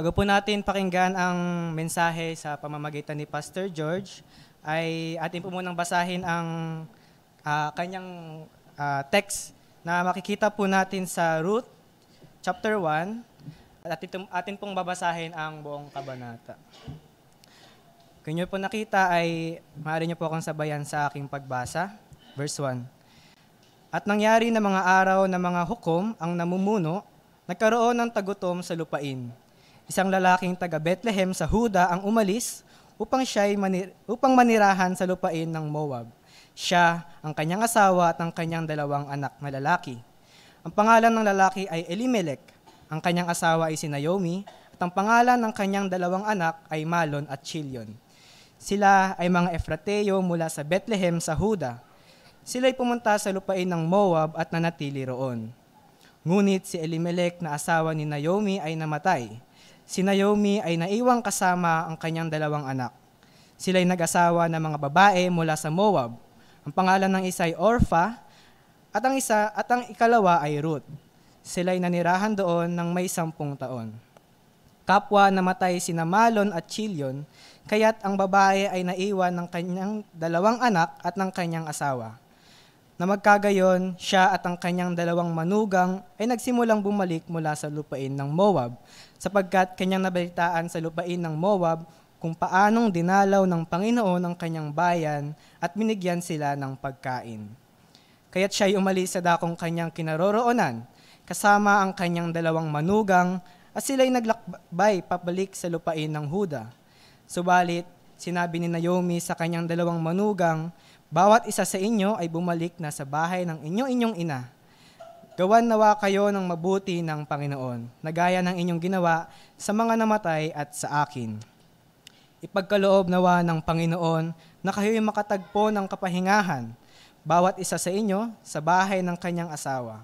Bago po natin pakinggan ang mensahe sa pamamagitan ni Pastor George, ay atin po munang basahin ang kanyang text na makikita po natin sa Ruth chapter 1 at atin pong babasahin ang buong kabanata. Kung nyo po nakita ay maaari nyo po akong sabayan sa aking pagbasa. Verse 1. At nangyari na mga araw na mga hukom ang namumuno, nagkaroon ng tagutom sa lupain. Isang lalaking taga Bethlehem sa Huda ang umalis upang manirahan sa lupain ng Moab. Siya, ang kanyang asawa at ang kanyang 2 anak na lalaki. Ang pangalan ng lalaki ay Elimelech, ang kanyang asawa ay si Naomi, at ang pangalan ng kanyang 2 anak ay Malon at Chilion. Sila ay mga Efrateo mula sa Bethlehem sa Huda. Sila'y pumunta sa lupain ng Moab at nanatili roon. Ngunit si Elimelech na asawa ni Naomi ay namatay. Si Naomi ay naiwang kasama ang kanyang 2 anak. Sila'y nag-asawa ng mga babae mula sa Moab. Ang pangalan ng isa ay Orpha at ang ikalawa ay Ruth. Sila'y nanirahan doon ng may 10 taon. Kapwa namatay sina Malon at Chilion, kaya't ang babae ay naiwan ng kanyang 2 anak at ng kanyang asawa. Na magkagayon, siya at ang kanyang 2 manugang ay nagsimulang bumalik mula sa lupain ng Moab, sapagkat kanyang nabalitaan sa lupain ng Moab kung paanong dinalaw ng Panginoon ang kanyang bayan at binigyan sila ng pagkain. Kaya't siya'y umalis sa dakong kanyang kinaroroonan, kasama ang kanyang 2 manugang, at sila'y naglakbay pabalik sa lupain ng Huda. Subalit, sinabi ni Naomi sa kanyang 2 manugang, bawat isa sa inyo ay bumalik na sa bahay ng inyong ina. Gawan nawa kayo ng mabuti ng Panginoon, na gaya ng inyong ginawa sa mga namatay at sa akin. Ipagkaloob nawa ng Panginoon na kayo'y makatagpo ng kapahingahan, bawat isa sa inyo sa bahay ng kanyang asawa.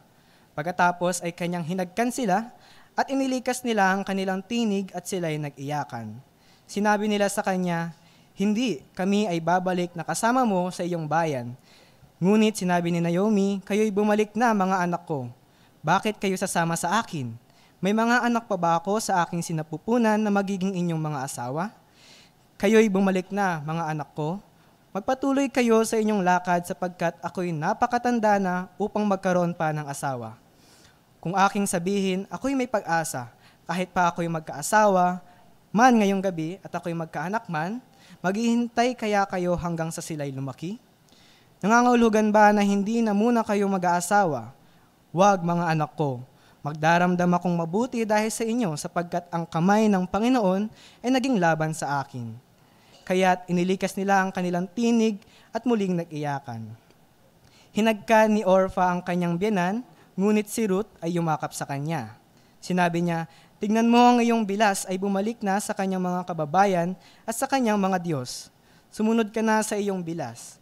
Pagkatapos ay kanyang hinagkan sila at inilikas nila ang kanilang tinig at sila'y nag-iyakan. Sinabi nila sa kanya, hindi, kami ay babalik na kasama mo sa iyong bayan. Ngunit sinabi ni Naomi, kayo'y bumalik na mga anak ko. Bakit kayo sasama sa akin? May mga anak pa ba ako sa aking sinapupunan na magiging inyong mga asawa? Kayo'y bumalik na mga anak ko. Magpatuloy kayo sa inyong lakad sapagkat ako'y napakatanda na upang magkaroon pa ng asawa. Kung aking sabihin, ako'y may pag-asa, kahit pa ako'y magkaasawa, man ngayong gabi at ako'y magkaanak man, maghihintay kaya kayo hanggang sa sila'y lumaki? Nangangahulugan ba na hindi na muna kayo mag-aasawa? Huwag mga anak ko, magdaramdam akong mabuti dahil sa inyo sapagkat ang kamay ng Panginoon ay naging laban sa akin. Kaya't inilikas nila ang kanilang tinig at muling nag-iyakan. Hinagka ni Orpha ang kanyang biyanan, ngunit si Ruth ay yumakap sa kanya. Sinabi niya, tignan mo ang iyong bilas ay bumalik na sa kanyang mga kababayan at sa kanyang mga Diyos. Sumunod ka na sa iyong bilas.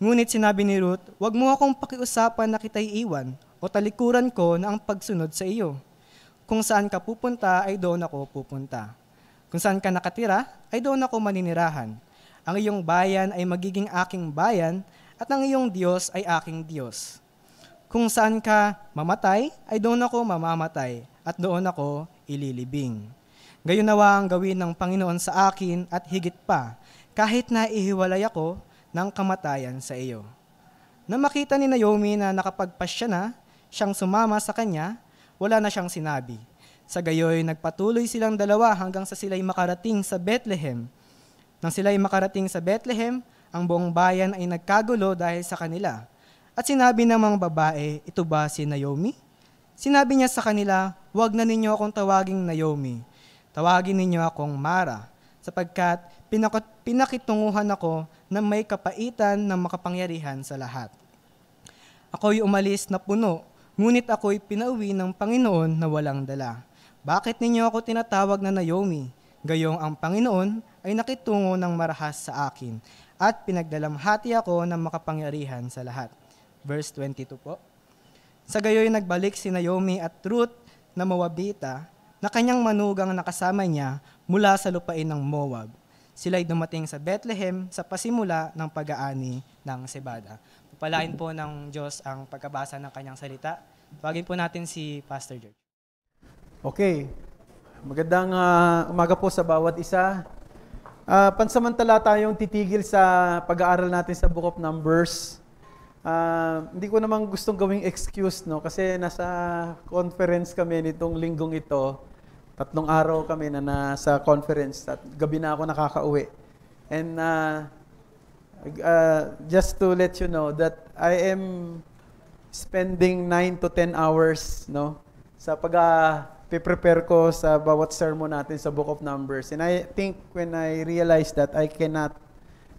Ngunit sinabi ni Ruth, huwag mo akong pakiusapan na kita'y iwan o talikuran ko na ang pagsunod sa iyo. Kung saan ka pupunta ay doon ako pupunta. Kung saan ka nakatira ay doon ako maninirahan. Ang iyong bayan ay magiging aking bayan at ang iyong Diyos ay aking Diyos. Kung saan ka mamatay ay doon ako mamamatay at doon ako ililibing. Gayon nawa ang gawin ng Panginoon sa akin at higit pa, kahit na ihiwalay ako ng kamatayan sa iyo. Na makita ni Naomi na nakapagpasya na, siyang sumama sa kanya, wala na siyang sinabi. Sa gayoy, nagpatuloy silang 2 hanggang sa sila'y makarating sa Bethlehem. Nang sila'y makarating sa Bethlehem, ang buong bayan ay nagkagulo dahil sa kanila. At sinabi ng mga babae, ito ba si Naomi? Sinabi niya sa kanila, huwag na ninyo akong tawaging Naomi. Tawagin ninyo akong Mara, sapagkat pinakitunguhan ako na may kapaitan ng makapangyarihan sa lahat. Ako'y umalis na puno, ngunit ako'y pinauwi ng Panginoon na walang dala. Bakit ninyo ako tinatawag na Naomi? Gayong ang Panginoon ay nakitungo ng marahas sa akin, at pinagdalamhati ako ng makapangyarihan sa lahat. Verse 22 po. Sa gayoy nagbalik si Naomi at Ruth na Moabita na kanyang manugang nakasama niya mula sa lupain ng Moab. Sila'y dumating sa Bethlehem sa pasimula ng pag-aani ng Sebada. Pagpalain po ng Diyos ang pagkabasa ng kanyang salita. Tawagin po natin si Pastor George. Okay. Magandang umaga po sa bawat isa. Pansamantala tayong titigil sa pag-aaral natin sa Book of Numbers. Hindi ko namang gustong gawing excuse, no? Kasi nasa conference kami nitong linggong ito. 3 araw kami na nasa conference at gabi na ako nakakauwi. And just to let you know that I am spending 9 to 10 hours, no, sa pag-prepare ko sa bawat sermon natin sa Book of Numbers. And I think when I realized that I cannot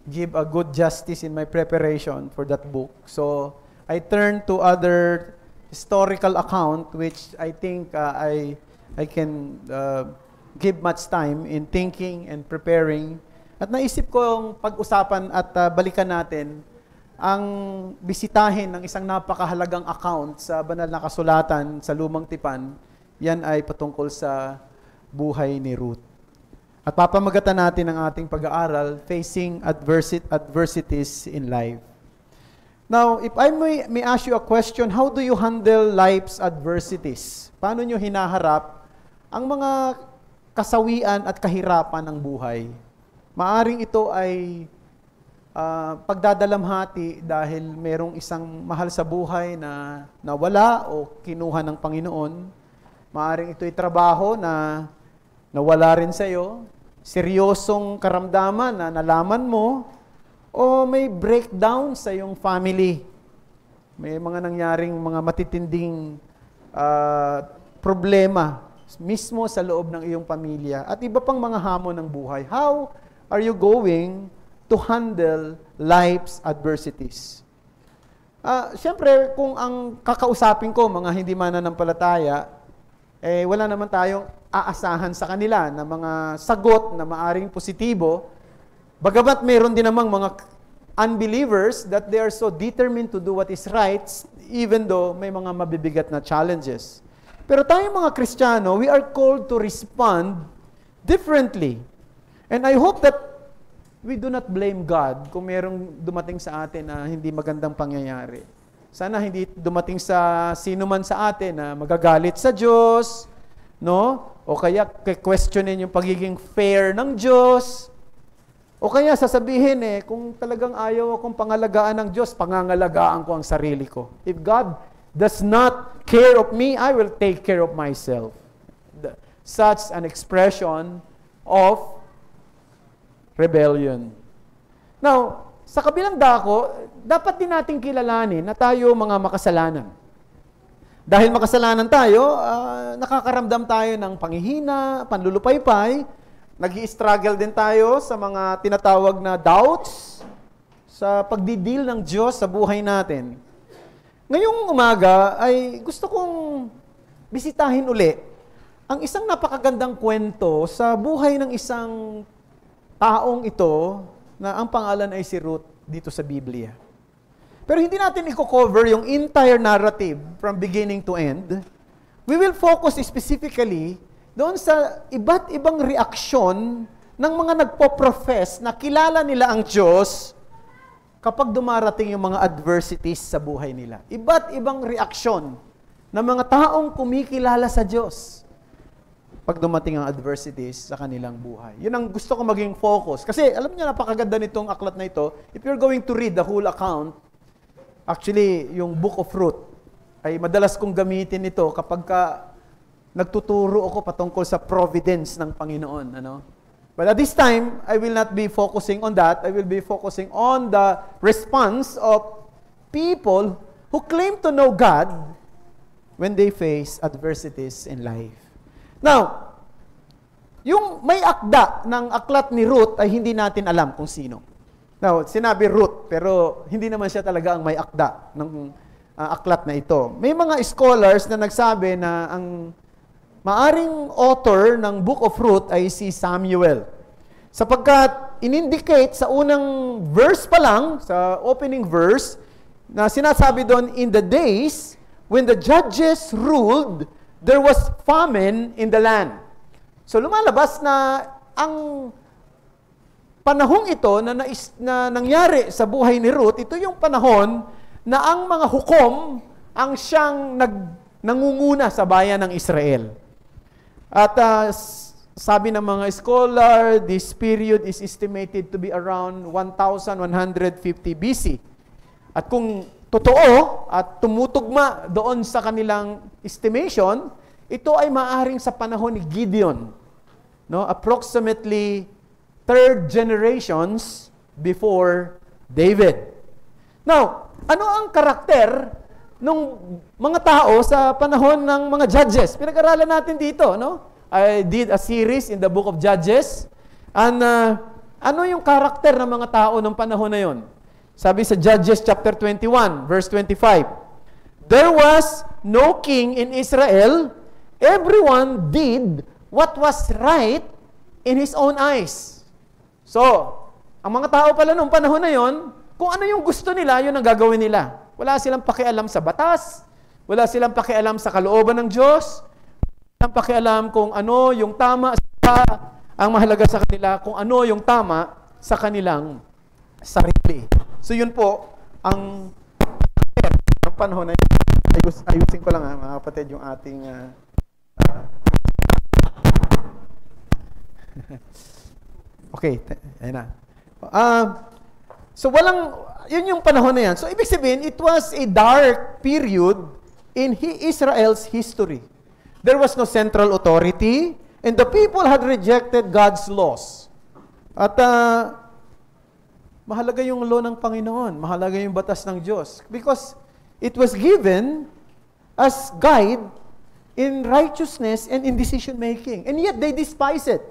give a good justice in my preparation for that book, so I turned to other historical account which I think I can give much time in thinking and preparing. At naisip kong pag-usapan at balikan natin ang bisitahin ng isang napakahalagang account sa banal na kasulatan sa Lumang Tipan. Yan ay patungkol sa buhay ni Ruth. At papamagatan natin ang ating pag-aaral, Facing Adversities in Life. Now, if I may ask you a question, how do you handle life's adversities? Paano nyo hinaharap ang mga kasawian at kahirapan ng buhay? Maaring ito ay pagdadalamhati dahil merong isang mahal sa buhay na nawala o kinuha ng Panginoon. Maaring ito'y trabaho na nawala rin sa iyo, seryosong karamdaman na nalaman mo, o may breakdown sa iyong family. May mga nangyaring mga matitinding problema mismo sa loob ng iyong pamilya at iba pang mga hamon ng buhay. How are you going to handle life's adversities? Siyempre, kung ang kakausapin ko, mga hindi mananampalataya, wala naman tayong aasahan sa kanila na mga sagot na maaring positibo. Bagamat meron din namang mga unbelievers that they are so determined to do what is right, even though may mga mabibigat na challenges. Pero tayong mga Kristiyano, we are called to respond differently. And I hope that we do not blame God kung merong dumating sa atin na hindi magandang pangyayari. Sana hindi dumating sa sino man sa atin na magagalit sa Diyos, no? O kaya questionin yung pagiging fair ng Diyos. O kaya sasabihin kung talagang ayaw akong pangalagaan ng Diyos, pangangalagaan ko ang sarili ko. If God does not care of me, I will take care of myself. Such an expression of rebellion. Now, sa kabilang dako, dapat din nating kilalanin na tayo mga makasalanan. Dahil makasalanan tayo, nakakaramdam tayo ng panghihina, panlulupaypay, nag-i-struggle din tayo sa mga tinatawag na doubts sa pagdidil ng Diyos sa buhay natin. Ngayong umaga ay gusto kong bisitahin uli ang isang napakagandang kwento sa buhay ng isang taong ito na ang pangalan ay si Ruth dito sa Biblia. Pero hindi natin i-cover yung entire narrative from beginning to end. We will focus specifically doon sa iba't ibang reaksyon ng mga nagpo-profess na kilala nila ang Diyos kapag dumarating yung mga adversities sa buhay nila. Iba't ibang reaksyon ng mga taong kumikilala sa Diyos pag dumating ang adversities sa kanilang buhay. Yun ang gusto ko maging focus. Kasi alam niyo, napakaganda nitong aklat na ito. If you're going to read the whole account, actually, yung Book of Ruth, ay madalas kong gamitin ito kapag nagtuturo ako patungkol sa providence ng Panginoon. Ano? But at this time, I will not be focusing on that. I will be focusing on the response of people who claim to know God when they face adversities in life. Now, yung may akda ng aklat ni Ruth ay hindi natin alam kung sino. Now, sinabi Ruth, pero hindi naman siya talaga ang may akda ng aklat na ito. May mga scholars na nagsabi na ang maaring author ng Book of Ruth ay si Samuel. Sapagkat in-indicate sa unang verse pa lang, sa opening verse, na sinasabi doon, in the days when the judges ruled, there was famine in the land. So lumalabas na ang panahong ito na nangyari sa buhay ni Ruth, ito yung panahon na ang mga hukom ang siyang nangunguna sa bayan ng Israel. At sabi ng mga scholar, this period is estimated to be around 1150 BC. At kung totoo at tumutugma doon sa kanilang estimation, ito ay maaring sa panahon ni Gideon, no? Approximately 3rd generations before David. Now, ano ang karakter ng mga tao sa panahon ng mga judges? Pinag-aralan natin dito, no? I did a series in the book of Judges. And ano yung karakter ng mga tao ng panahon na yon? Sabi sa Judges chapter 21, verse 25, there was no king in Israel. Everyone did what was right in his own eyes. So, ang mga tao pala nung panahon na yon, kung ano yung gusto nila, yun ang gagawin nila. Wala silang pakialam sa batas, wala silang pakialam sa kalooban ng Diyos, wala silang pakialam kung ano yung tama ang mahalaga sa kanila, kung ano yung tama sa kanilang sarili. So yun po, ang panahon na yun. Ayusin ko lang mga kapatid yung ating okay, ayun na. So yun yung panahon na yan. So ibig sabihin, it was a dark period in Israel's history. There was no central authority, and the people had rejected God's laws. At mahalaga yung law ng Panginoon, mahalaga yung batas ng Diyos, because it was given as guide in righteousness and in decision making. And yet they despise it.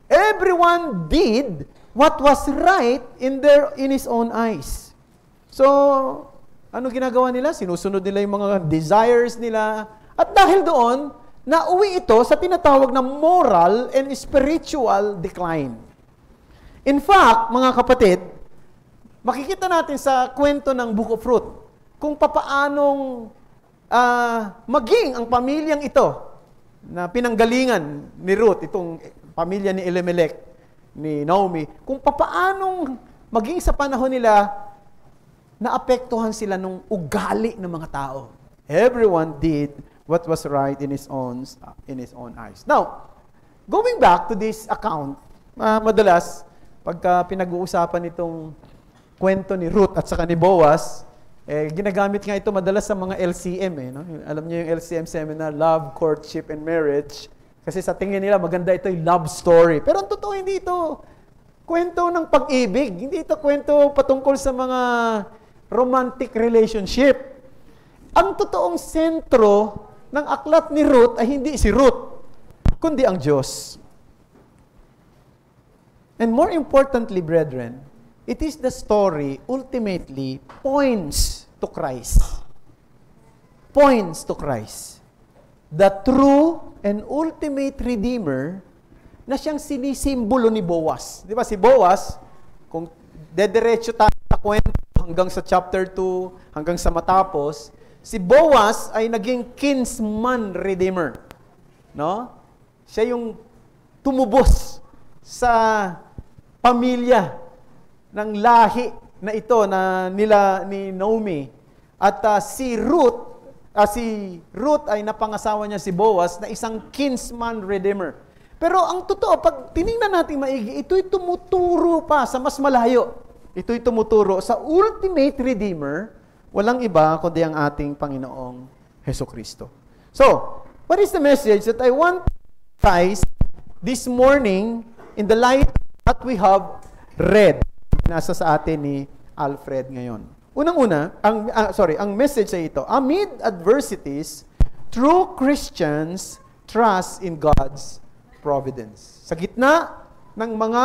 Everyone did what was right in his own eyes. So, ano ginagawa nila? Sinusunod nila yung mga desires nila. At dahil doon, nauwi ito sa tinatawag na moral and spiritual decline. In fact, mga kapatid, makikita natin sa kwento ng Book of Ruth kung papaanong maging ang pamilyang ito na pinanggalingan ni Ruth, itong pamilya ni Elimelech, ni Naomi, kung papaanong maging sa panahon nila, naapektuhan sila ng ugali ng mga tao. Everyone did what was right in his own eyes. Now, going back to this account, madalas, pagka pinag-uusapan itong kwento ni Ruth at saka ni Boaz, ginagamit nga ito madalas sa mga LCM. No? Alam niyo yung LCM seminar, Love, Courtship, and Marriage. Kasi sa tingin nila, maganda ito yung love story. Pero ang totoo, hindi ito kwento ng pag-ibig. Hindi ito kwento patungkol sa mga romantic relationship. Ang totoong sentro ng aklat ni Ruth ay hindi si Ruth, kundi ang Diyos. And more importantly, brethren, it is the story ultimately points to Christ. Points to Christ. The true and ultimate Redeemer na siyang sinisimbolo ni Boaz. Di ba si Boaz, kung dediretso tayo sa kwento hanggang sa chapter 2, hanggang sa matapos, si Boaz ay naging kinsman redeemer. No? Siya yung tumubos sa pamilya ng lahi na ito na nila ni Naomi. At si Ruth ay napangasawa niya si Boaz na isang kinsman redeemer. Pero ang totoo, pag tinignan natin maigi, ito'y tumuturo pa sa mas malayo. Ito'y tumuturo sa ultimate redeemer, walang iba kundi ang ating Panginoong Hesukristo. So, what is the message that I want to emphasize this morning in the light that we have read? Nasa sa atin ni Alfred ngayon. Unang-una, ang message ay ito, amid adversities, true Christians trust in God's providence. Sa gitna ng mga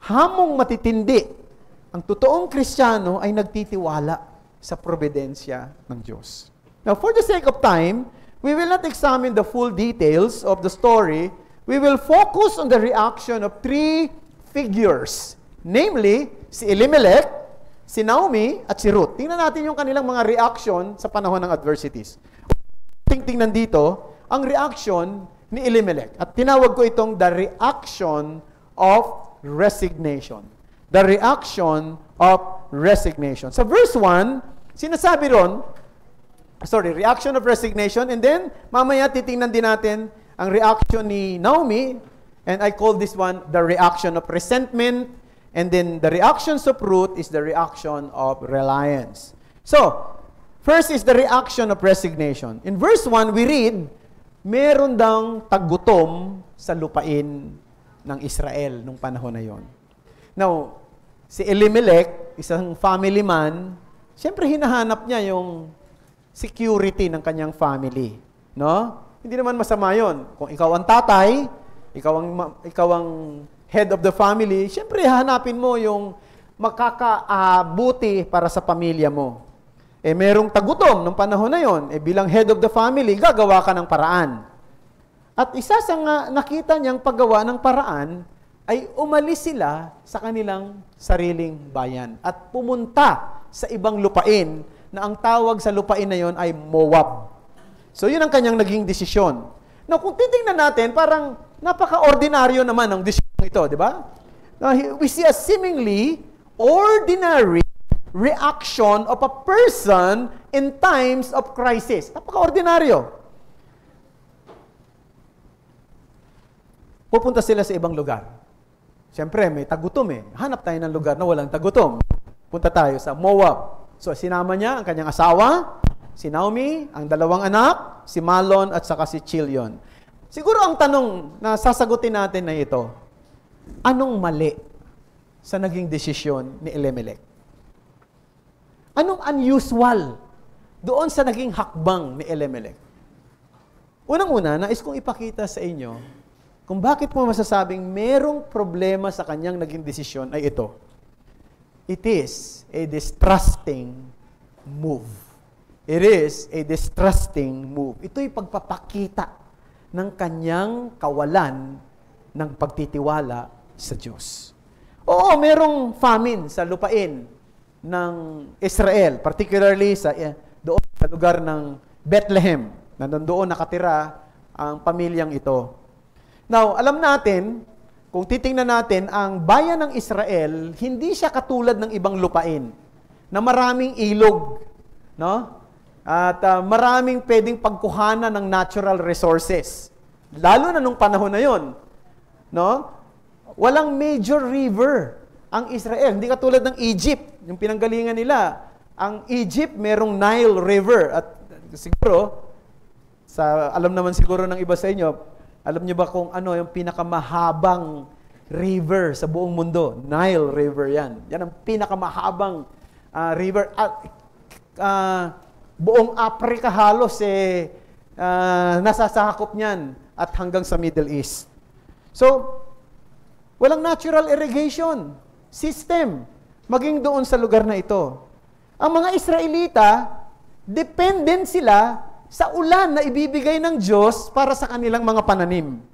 hamong matitindi, ang totoong Kristiyano ay nagtitiwala sa providensya ng Diyos. Now, for the sake of time, we will not examine the full details of the story. We will focus on the reaction of three figures, namely, si Elimelech, si Naomi, at si Ruth. Tingnan natin yung kanilang mga reaction sa panahon ng adversities. Tingnan dito, ang reaction ni Elimelech. At tinawag ko itong the reaction of resignation. The reaction of resignation. Sa verse 1, sinasabi ron, reaction of resignation, and then mamaya titingnan din natin ang reaction ni Naomi, and I call this one the reaction of resentment, and then the reactions of Ruth is the reaction of reliance. So, first is the reaction of resignation. In verse 1, we read, meron daw taggutom sa lupain ng Israel nung panahon na yon. Now, si Elimelech, isang family man, siyempre hinahanap niya yung security ng kanyang family. No? Hindi naman masama yon. Kung ikaw ang tatay, ikaw ang head of the family, siyempre hanapin mo yung makakaabuti para sa pamilya mo. Merong tagutom nung panahon na yon. Bilang head of the family, gagawa ka ng paraan. At isa sa nakita niyang paggawa ng paraan ay umalis sila sa kanilang sariling bayan at pumunta sa ibang lupain na ang tawag sa lupain na yon ay Moab. So yun ang kanyang naging desisyon. Now, kung titingnan natin, parang napaka-ordinaryo naman ang desisyon ito, di ba? Now, we see a seemingly ordinary reaction of a person in times of crisis. Napaka-ordinaryo. Pupunta sila sa ibang lugar. Siyempre, may tagutom eh. Hanap tayo ng lugar na walang tagutom. Punta tayo sa Moab. So, sinama niya ang kanyang asawa, si Naomi, ang dalawang anak, si Malon at saka si Chilion. Siguro ang tanong na sasagutin natin na ito, anong mali sa naging desisyon ni Elimelech? Anong unusual doon sa naging hakbang ni Elimelech? Unang-una, nais kong ipakita sa inyo kung bakit mo masasabing merong problema sa kanyang naging desisyon ay ito. It is a distrusting move. It is a distrusting move. Ito'y pagpapakita ng kanyang kawalan ng pagtitiwala sa Diyos. Oo, merong famine sa lupain ng Israel, particularly doon sa lugar ng Bethlehem, na doon nakatira ang pamilyang ito. Now, alam natin, kung titingnan natin, ang bayan ng Israel, hindi siya katulad ng ibang lupain, na maraming ilog, no? At maraming pwedeng pagkuhanan ng natural resources. Lalo na nung panahon na yon, no? Walang major river ang Israel. Hindi katulad ng Egypt, yung pinanggalingan nila. Ang Egypt, merong Nile River. At siguro, alam naman siguro ng iba sa inyo, alam niyo ba kung ano yung pinakamahabang river sa buong mundo? Nile River yan. Yan ang pinakamahabang river. At buong Africa halos nasasakop niyan at hanggang sa Middle East. So, walang natural irrigation system maging doon sa lugar na ito. Ang mga Israelita, dependent sila sa ulan na ibibigay ng Diyos para sa kanilang mga pananim.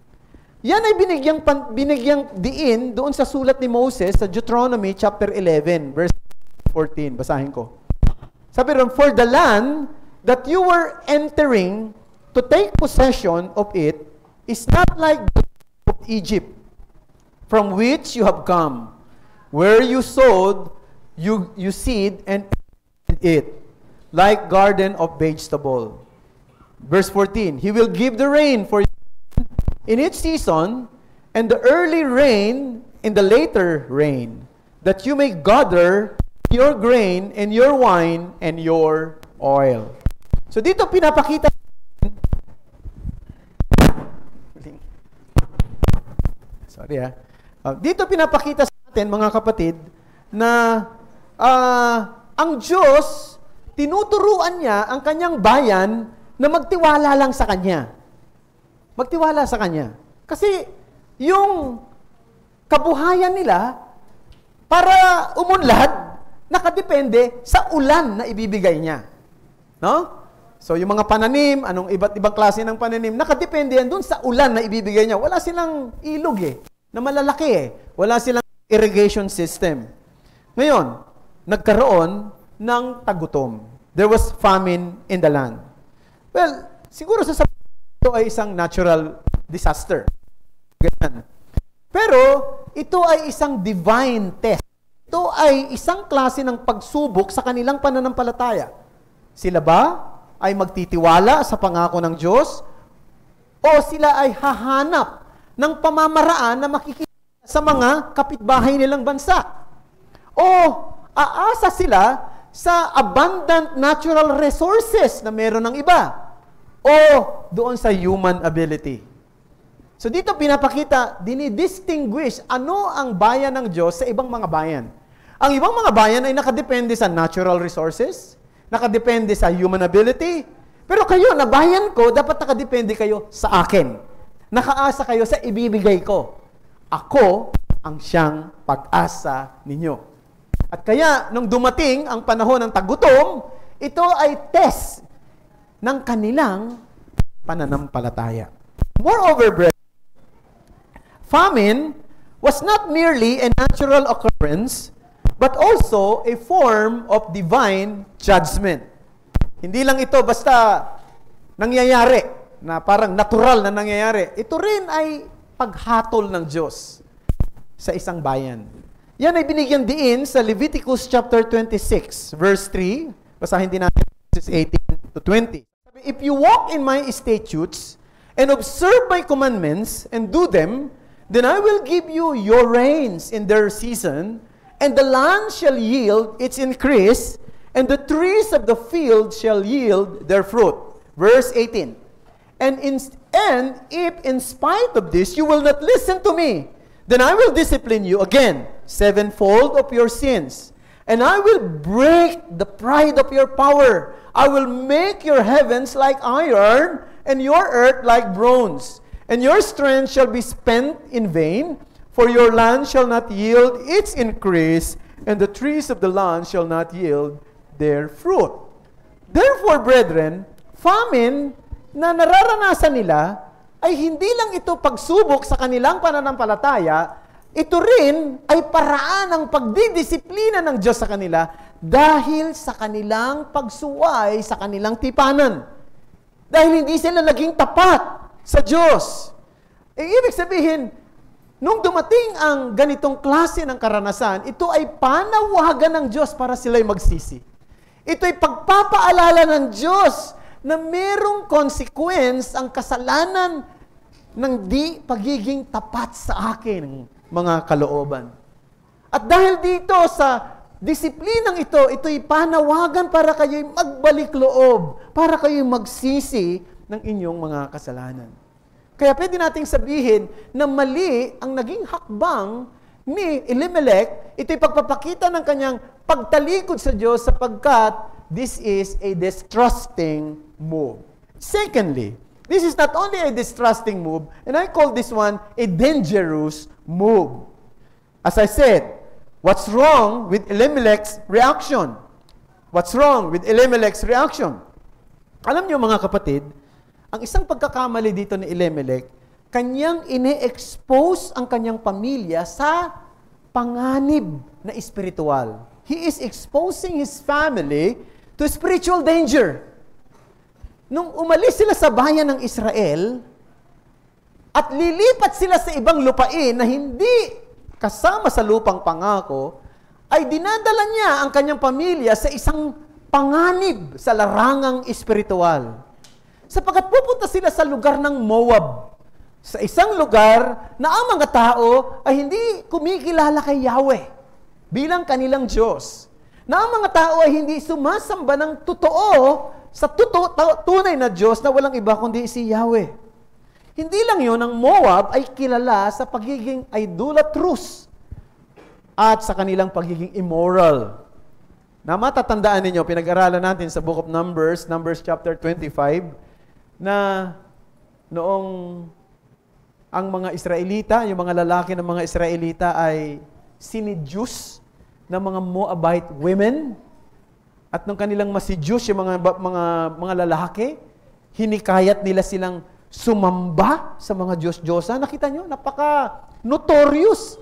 Yan ay binigyang diin doon sa sulat ni Moses sa Deuteronomy chapter 11, verse 14. Basahin ko. Sabi ron, for the land that you were entering to take possession of it is not like the land of Egypt, from which you have come, where you sowed, you seed and it, like garden of vegetable. Verse 14, He will give the rain for you in its season, and the early rain in the later rain, that you may gather your grain and your wine and your oil. So dito pinapakita dito pinapakita sa atin, mga kapatid, na ang Diyos, tinuturuan niya ang kanyang bayan na magtiwala lang sa Kanya. Magtiwala sa Kanya. Kasi yung kabuhayan nila, para umunlad, nakadepende sa ulan na ibibigay niya. No? So yung mga pananim, anong iba't ibang klase ng pananim, nakadepende yan dun sa ulan na ibibigay niya. Wala silang ilog na malalaki Wala silang irrigation system. Ngayon, nagkaroon ng tagutom. There was famine in the land. Well, siguro ito ay isang natural disaster. Ganyan. Pero, ito ay isang divine test. Ito ay isang klase ng pagsubok sa kanilang pananampalataya. Sila ba ay magtitiwala sa pangako ng Diyos? O sila ay hahanap ng pamamaraan na makikita sa mga kapitbahay nilang bansa? O aasa sila sa abundant natural resources na meron ng iba? O doon sa human ability? So dito pinapakita, dinidistinguish ano ang bayan ng Diyos sa ibang mga bayan. Ang ibang mga bayan ay nakadepende sa natural resources, nakadepende sa human ability, pero kayo, na bayan ko, dapat nakadepende kayo sa akin. Nakaasa kayo sa ibibigay ko. Ako ang siyang pag-asa ninyo. At kaya, nung dumating ang panahon ng tagutom, ito ay test ng kanilang pananampalataya. Moreover, brethren, famine was not merely a natural occurrence, but also a form of divine judgment. Hindi lang ito basta nangyayari, na parang natural na nangyayari. Ito rin ay paghatol ng Diyos sa isang bayan. Yan ay binigyan diin sa Leviticus chapter 26, verse 3. Basahin din natin verses 18 to 20. If you walk in my statutes and observe my commandments and do them, then I will give you your rains in their season, and the land shall yield its increase, and the trees of the field shall yield their fruit. Verse 18. And if in spite of this you will not listen to me, then I will discipline you again, sevenfold of your sins. And I will break the pride of your power. I will make your heavens like iron, and your earth like bronze. And your strength shall be spent in vain, for your land shall not yield its increase, and the trees of the land shall not yield their fruit. Therefore, brethren, famine na nararanasan nila ay hindi lang ito pagsubok sa kanilang pananampalataya, ito rin ay paraan ng pagdidisiplina ng Diyos sa kanila dahil sa kanilang pagsuway sa kanilang tipanan. Dahil hindi sila naging tapat sa Diyos. Ibig sabihin, nung dumating ang ganitong klase ng karanasan, ito ay panawagan ng Diyos para sila'y magsisi. Ito ay pagpapaalala ng Diyos na merong consequence ang kasalanan ng di pagiging tapat sa akin, mga kalooban. At dahil dito sa disiplinang ito, ito'y panawagan para kayo'y magbalik loob, para kayo'y magsisi ng inyong mga kasalanan. Kaya pwede nating sabihin na mali ang naging hakbang ni Elimelech, ito'y pagpapakita ng kanyang pagtalikod sa Diyos sapagkat this is a distrusting move. Secondly, this is not only a distrusting move, and I call this one a dangerous move. As I said, what's wrong with Elimelech's reaction? What's wrong with Elimelech's reaction? Alam niyo mga kapatid, ang isang pagkakamali dito ni Elimelech, kanyang ine-expose ang kanyang pamilya sa panganib na espiritual. He is exposing his family to spiritual danger. Nung umalis sila sa bayan ng Israel, at lilipat sila sa ibang lupain na hindi kasama sa lupang pangako, ay dinadala niya ang kanyang pamilya sa isang panganib sa larangang espiritual. Sapagkat pupunta sila sa lugar ng Moab, sa isang lugar na ang mga tao ay hindi kumikilala kay Yahweh bilang kanilang Diyos. Na ang mga tao ay hindi sumasamba ng totoo sa tunay na Diyos na walang iba kundi si Yahweh. Hindi lang yun, ang Moab ay kilala sa pagiging idolatrous at sa kanilang pagiging immoral. Na matatandaan ninyo, pinag-aralan natin sa Book of Numbers, Numbers chapter 25, na noong ang mga Israelita, yung mga lalaki ng mga Israelita ay sinidyus ng mga Moabite women, at nung kanilang masidyus yung mga lalaki, hinikayat nila silang sumamba sa mga Diyos-Diyosa. Nakita nyo, napaka-notorious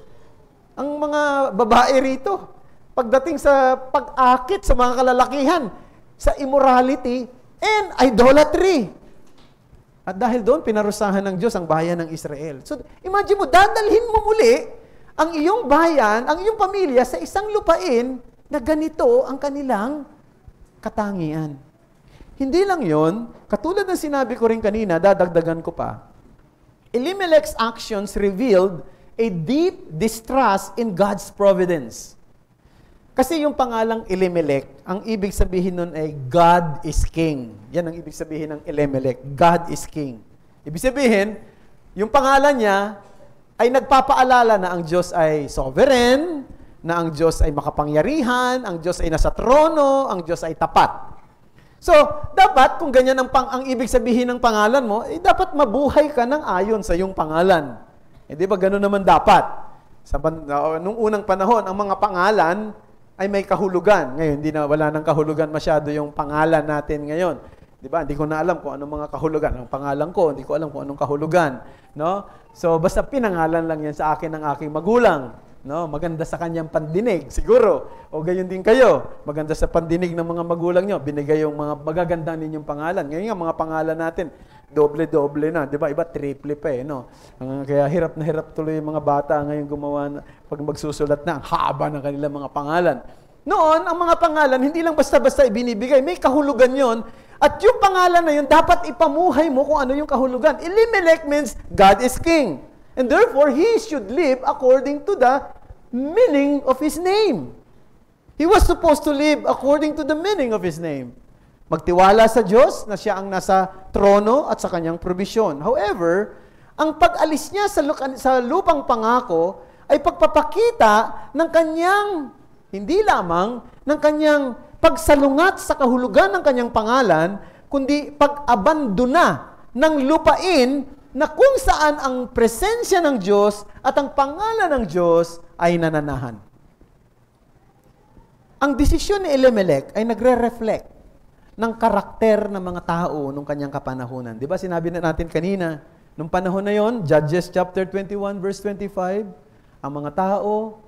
ang mga babae rito. Pagdating sa pag-akit sa mga kalalakihan, sa immorality and idolatry. At dahil doon, pinarusahan ng Diyos ang bayan ng Israel. So, imagine mo, dadalhin mo muli ang iyong bayan, ang iyong pamilya sa isang lupain na ganito ang kanilang katangian. Hindi lang yon, katulad ng sinabi ko rin kanina, dadagdagan ko pa, Elimelech's actions revealed a deep distrust in God's providence. Kasi yung pangalang Elimelech, ang ibig sabihin nun ay God is King. Yan ang ibig sabihin ng Elimelech, God is King. Ibig sabihin, yung pangalan niya ay nagpapaalala na ang Diyos ay sovereign, na ang Diyos ay makapangyarihan, ang Diyos ay nasa trono, ang Diyos ay tapat. So, dapat kung ganyan ang ibig sabihin ng pangalan mo, dapat mabuhay ka ng ayon sa iyong pangalan. Di ba gano'n naman dapat? Nung unang panahon, ang mga pangalan ay may kahulugan. Ngayon, wala nang kahulugan masyado yung pangalan natin ngayon. Di ba? Hindi ko na alam kung anong mga kahulugan. Ang pangalan ko, hindi ko alam kung anong kahulugan. No? So, basta pinangalan lang yan sa akin ng aking magulang. No? Maganda sa kanyang pandinig, siguro. O gayon din kayo. Maganda sa pandinig ng mga magulang nyo. Binigay yung mga magagandang ninyong pangalan. Ngayon nga, mga pangalan natin, doble-doble na. Di ba? Iba, triple pa eh. No? Kaya hirap na hirap tuloy yung mga bata ngayon gumawa pag magsusulat na, ang haba ng kanilang mga pangalan. Noon, ang mga pangalan, hindi lang basta-basta ibinibigay. May kahulugan yon. At yung pangalan na yun, dapat ipamuhay mo kung ano yung kahulugan. Elimelech means God is King. And therefore, he should live according to the meaning of his name. He was supposed to live according to the meaning of his name. Magtiwala sa Diyos na siya ang nasa trono at sa kanyang probisyon. However, ang pag-alis niya sa lupang pangako ay pagpapakita ng kanyang, hindi lamang, ng kanyang pagsalungat sa kahulugan ng kanyang pangalan, kundi pag-abandona ng lupain na kung saan ang presensya ng Diyos at ang pangalan ng Diyos ay nananahan. Ang desisyon ni Elimelech ay nagre-reflect ng karakter ng mga tao nung kanyang kapanahunan. Di ba sinabi na natin kanina, nung panahon na yon, Judges chapter 21 verse 25, ang mga tao,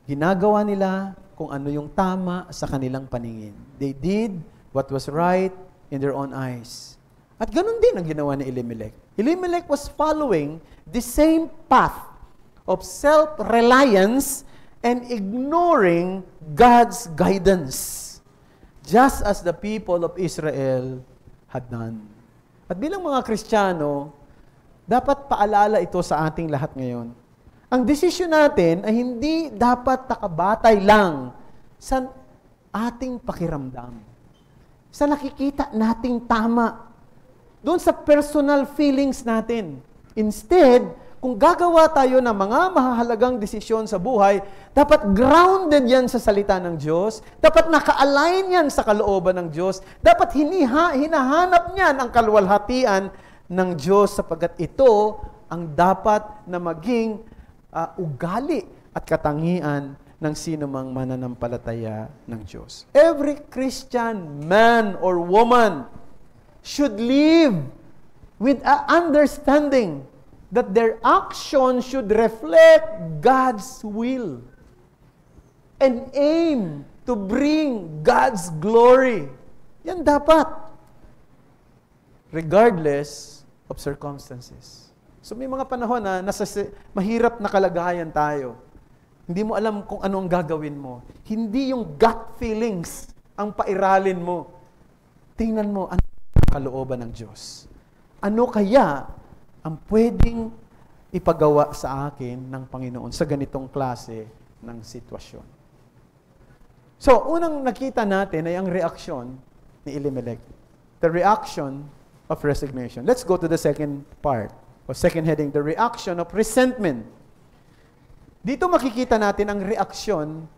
ginagawa nila kung ano yung tama sa kanilang paningin. They did what was right in their own eyes. At ganun din ang ginawa ni Elimelech. Elimelech was following the same path of self-reliance and ignoring God's guidance, just as the people of Israel had done. At bilang mga Kristiyano, dapat paalala ito sa ating lahat ngayon. Ang desisyon natin ay hindi dapat nakabatay lang sa ating pakiramdam, sa nakikita nating tama, doon sa personal feelings natin. Instead, kung gagawa tayo ng mga mahalagang desisyon sa buhay, dapat grounded yan sa salita ng Diyos, dapat naka-align yan sa kalooban ng Diyos, dapat hinahanap niyan ang kaluwalhatian ng Diyos sapagkat ito ang dapat na maging ugali at katangian ng sino mang mananampalataya ng Diyos. Every Christian man or woman should live with an understanding that their action should reflect God's will and aim to bring God's glory. Yan dapat. Regardless of circumstances. So may mga panahon na mahirap na kalagayan tayo. Hindi mo alam kung ano ang gagawin mo. Hindi yung gut feelings ang pairalin mo. Tingnan mo, ano ang kalooban ng Diyos? Ano kaya ang pwedeng ipagawa sa akin ng Panginoon sa ganitong klase ng sitwasyon? So, unang nakita natin ay ang reaksyon ni Elimelech. The reaction of resignation. Let's go to the second part, o second heading, the reaction of resentment. Dito makikita natin ang reaksyon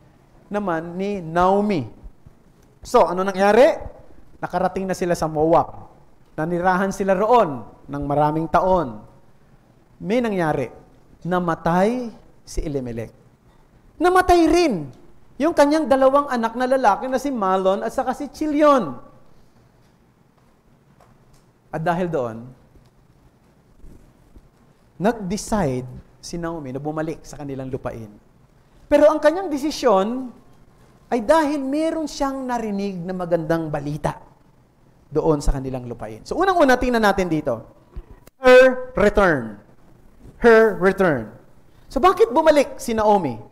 naman ni Naomi. So, ano nangyari? Nakarating na sila sa Moab. Nanirahan sila roon ng maraming taon. May nangyari. Namatay si Elimelech. Namatay rin yung kanyang dalawang anak na lalaki na si Mahlon at saka si Chilion. At dahil doon, nag-decide si Naomi na bumalik sa kanilang lupain. Pero ang kanyang desisyon ay dahil meron siyang narinig na magandang balita doon sa kanilang lupain. So unang-una tingnan natin dito. Her return. Her return. So bakit bumalik si Naomi?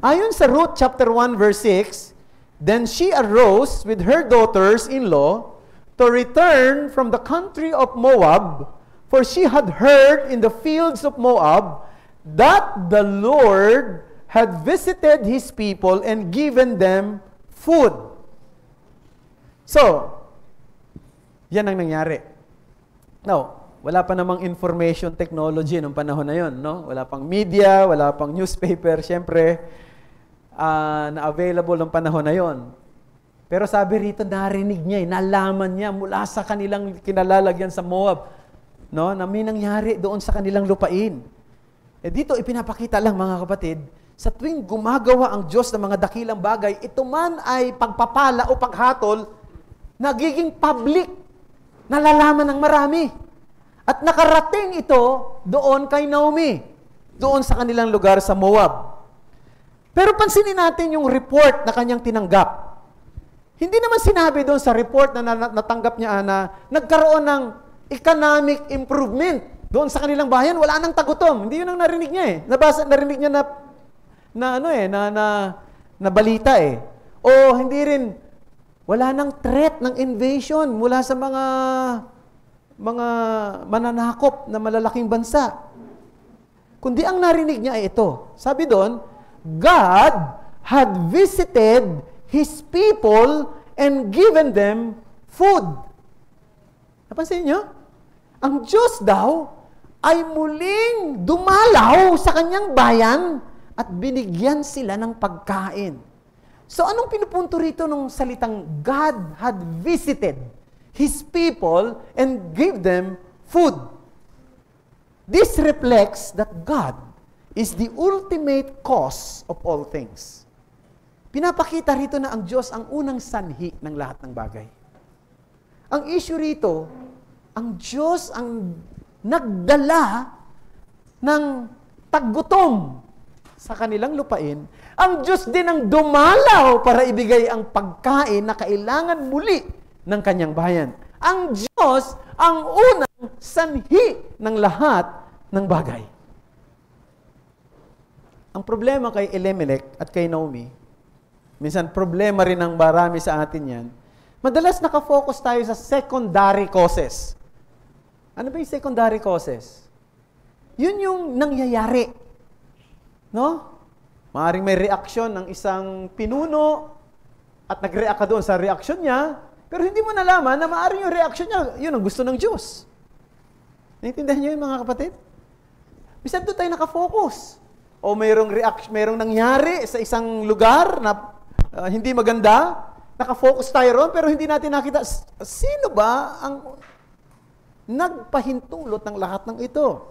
Ayon sa Ruth chapter 1 verse 6, then she arose with her daughters-in-law to return from the country of Moab, for she had heard in the fields of Moab that the Lord had visited His people and given them food. So, yan ang nangyari. Now, wala pa namang information technology nung panahon na yon, no? Wala pang media, wala pang newspaper, syempre, na available nung panahon na yon. Pero sabi rito, narinig niya, nalaman niya mula sa kanilang kinalalagyan sa Moab, no? Na may nangyari doon sa kanilang lupain. Dito, ipinapakita lang mga kapatid, sa tuwing gumagawa ang Diyos ng mga dakilang bagay, ito man ay pagpapala o paghatol, nagiging public, nalalaman ng marami. At nakarating ito doon kay Naomi, doon sa kanilang lugar sa Moab. Pero pansinin natin yung report na kanyang tinanggap. Hindi naman sinabi doon sa report na natanggap niya na nagkaroon ng economic improvement doon sa kanilang bayan. Wala nang tagutom. Hindi yun ang narinig niya eh. Narinig niya na balita eh. O hindi rin, wala nang threat ng invasion mula sa mga mananakop na malalaking bansa. Kundi ang narinig niya ay ito. Sabi doon, God had visited His people and given them food. Napansin niyo? Ang Diyos daw ay muling dumalaw sa kanyang bayan at binigyan sila ng pagkain. So anong pinupunto rito ng salitang God had visited His people and gave them food? This reflects that God is the ultimate cause of all things. Pinapakita rito na ang Diyos ang unang sanhi ng lahat ng bagay. Ang issue rito, ang Diyos ang nagdala ng taggutom sa kanilang lupain. Ang Diyos din ang dumalaw para ibigay ang pagkain na kailangan muli ng kanyang bayan. Ang Diyos ang unang sanhi ng lahat ng bagay. Ang problema kay Elimelech at kay Naomi, minsan problema rin ang marami sa atin yan, madalas nakafocus tayo sa secondary causes. Ano ba yung secondary causes? Yun yung nangyayari. No? Maaring may reaksyon ng isang pinuno at nag-react ka doon sa reaksyon niya, pero hindi mo nalaman na maaring yung reaksyon niya, yun ang gusto ng Diyos. Naintindihan niyo yun mga kapatid? Minsan doon tayo nakafocus. O mayroong nangyari sa isang lugar na hindi maganda, nakafocus tayo ron, pero hindi natin nakita, sino ba ang nagpahintulot ng lahat ng ito?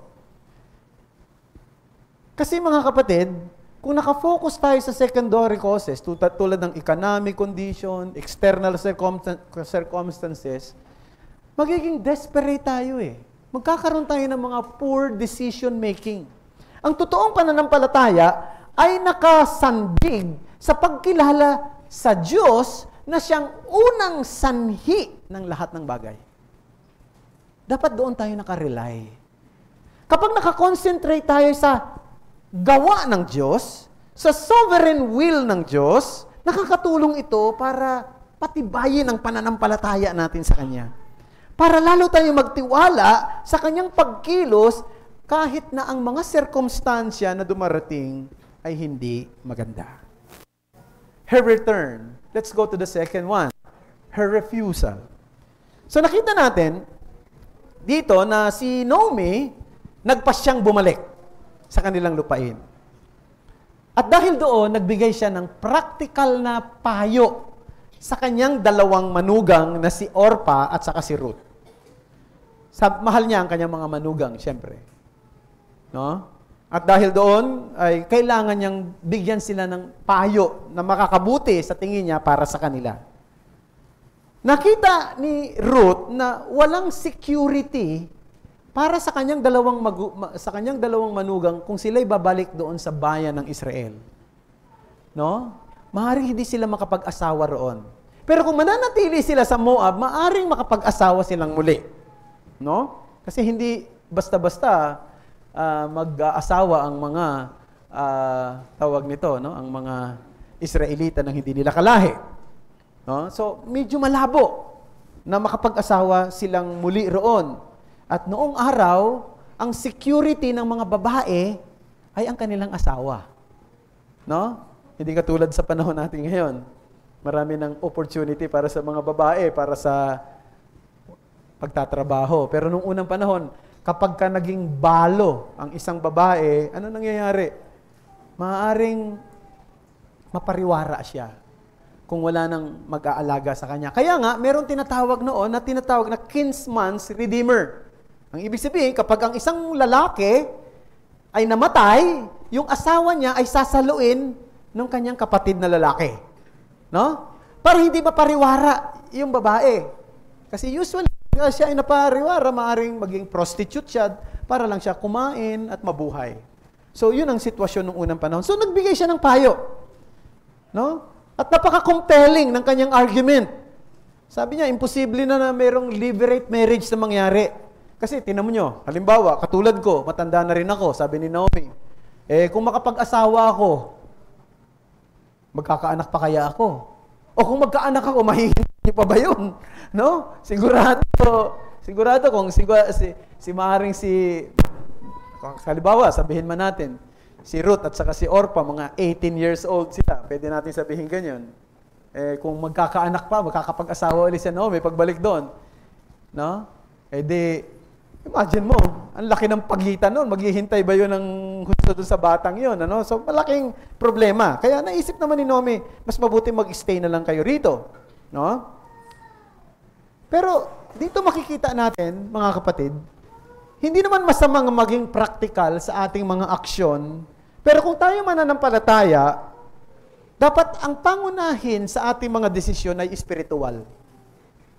Kasi mga kapatid, kung nakafocus tayo sa secondary causes, tulad ng economic condition, external circumstances, magiging desperate tayo eh. Magkakaroon tayo ng mga poor decision making. Ang totoong pananampalataya ay nakasandig sa pagkilala sa Diyos na siyang unang sanhi ng lahat ng bagay. Dapat doon tayo nakarely. Kapag nakakonsentrate tayo sa gawa ng Diyos, sa sovereign will ng Diyos, nakakatulong ito para patibayin ang pananampalataya natin sa Kanya. Para lalo tayong magtiwala sa Kanyang pagkilos kahit na ang mga sirkumstansya na dumarating ay hindi maganda. Her return. Let's go to the second one. Her refusal. So nakita natin dito na si Naomi nagpasyang bumalik sa kanilang lupain. At dahil doon, nagbigay siya ng practical na payo sa kanyang dalawang manugang na si Orpa at saka si Ruth. Mahal niya ang kanyang mga manugang, siyempre. No? At dahil doon, ay kailangan niyang bigyan sila ng payo na makakabuti sa tingin niya para sa kanila. Nakita ni Ruth na walang security para sa kanyang dalawang manugang kung sila'y babalik doon sa bayan ng Israel. No? Maaaring hindi sila makapag-asawa roon. Pero kung mananatili sila sa Moab, maaaring makapag-asawa silang muli. No? Kasi hindi basta-basta mag-asawa ang mga tawag nito, no? Ang mga Israelita nang hindi nila kalahi. No? So, medyo malabo. na makapag-asawa silang muli roon. At noong araw, ang security ng mga babae ay ang kanilang asawa. No? Hindi katulad sa panahon natin ngayon. Marami ng opportunity para sa mga babae, para sa pagtatrabaho. Pero nung unang panahon, kapag ka naging balo ang isang babae, ano nangyayari? Maaaring mapariwara siya kung wala nang mag-aalaga sa kanya. Kaya nga, meron tinatawag noon na tinatawag na kinsman's redeemer. Ang ibig sabihin, kapag ang isang lalaki ay namatay, yung asawa niya ay sasaluin ng kanyang kapatid na lalaki. No? Para hindi mapariwara yung babae. Kasi usually, siya ay napariwara, maaaring maging prostitute siya para lang siya kumain at mabuhay. So, yun ang sitwasyon ng unang panahon. So, nagbigay siya ng payo. No? At napaka-compelling ng kanyang argument. Sabi niya, imposible na mayroong levirate marriage na mangyari. Kasi, tinan mo nyo, halimbawa, katulad ko, matanda na rin ako, sabi ni Naomi, kung makapag-asawa ako, magkakaanak pa kaya ako? O kung magkaanak ako, mahihintay niyo pa ba yun? No? Sigurado kung maaaring halimbawa, sabihin man natin, si Ruth at saka si Orpa, mga 18 years old sila. Pwede natin sabihin ganyan. Kung magkakaanak pa, magkakapag-asawa ulit siya, no? May pagbalik doon. No? Imagine mo, ang laki ng pagitan noon. Maghihintay ba yun ng gusto doon sa batang yun? Ano? So, malaking problema. Kaya naisip naman ni Naomi, mas mabuti mag-stay na lang kayo rito. No? Pero, dito makikita natin, mga kapatid, hindi naman masamang maging practical sa ating mga aksyon. Pero kung tayo mananampalataya, dapat ang pangunahin sa ating mga desisyon ay spiritual.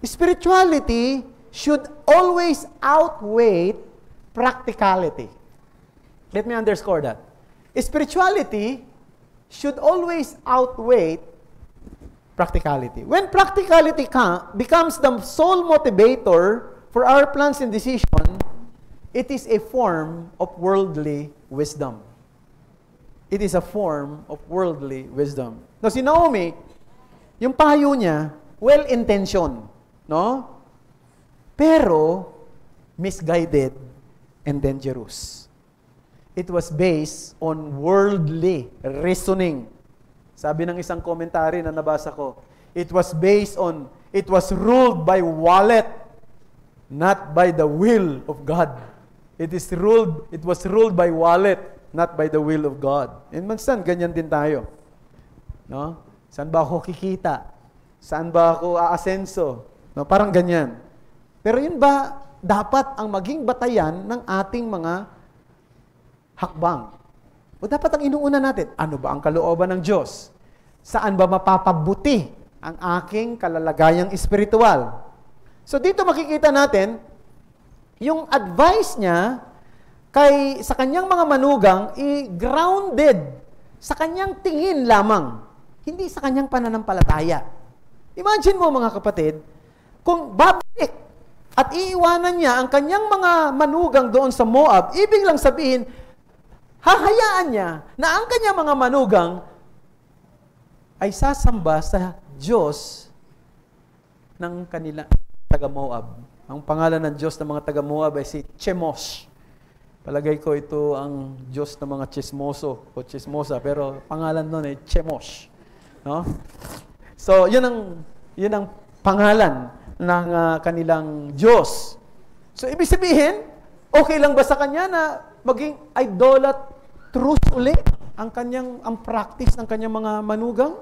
Spirituality should always outweigh practicality. Let me underscore that. Spirituality should always outweigh practicality. When practicality becomes the sole motivator for our plans and decisions, it is a form of worldly wisdom. It is a form of worldly wisdom. Now, si Naomi, yung payo niya, well-intentioned, no? Pero, misguided and dangerous. It was based on worldly reasoning. Sabi ng isang komentary na nabasa ko, it was ruled by wallet, not by the will of God. It was ruled by wallet, not by the will of God. And minsan, ganyan din tayo. No? Saan ba ako kikita? Saan ba ako aasenso? No? Parang ganyan. Pero yun ba dapat ang maging batayan ng ating mga hakbang? O dapat ang inuuna natin, ano ba ang kalooban ng Diyos? Saan ba mapapabuti ang aking kalalagayang espiritual? So dito makikita natin, yung advice niya sa kanyang mga manugang, grounded sa kanyang tingin lamang, hindi sa kanyang pananampalataya. Imagine mo mga kapatid, kung babalik at iiwanan niya ang kanyang mga manugang doon sa Moab, ibig lang sabihin, hahayaan niya na ang kanyang mga manugang ay sasamba sa Diyos ng kanila taga-Moab. Ang pangalan ng Diyos ng mga taga-Moab ay si Chemosh. Palagay ko ito ang Diyos ng mga chismoso o chismosa, pero pangalan nun ay Chemosh. No? So, yun ang pangalan ng kanilang Diyos. So, ibig sabihin, okay lang ba sa kanya na maging idolatrous ulit ang practice ng kanyang mga manugang?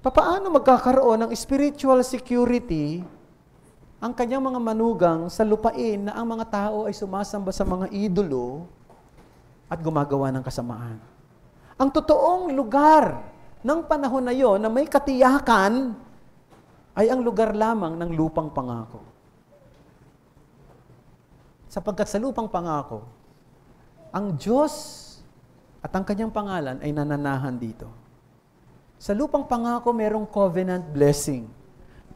Paano magkakaroon ng spiritual security ang kanyang mga manugang sa lupain na ang mga tao ay sumasamba sa mga idolo at gumagawa ng kasamaan? Ang totoong lugar ng panahon na yon na may katiyakan ay ang lugar lamang ng lupang pangako. Sapagkat sa lupang pangako, ang Diyos at ang kanyang pangalan ay nananahan dito. Sa lupang pangako, merong covenant blessing.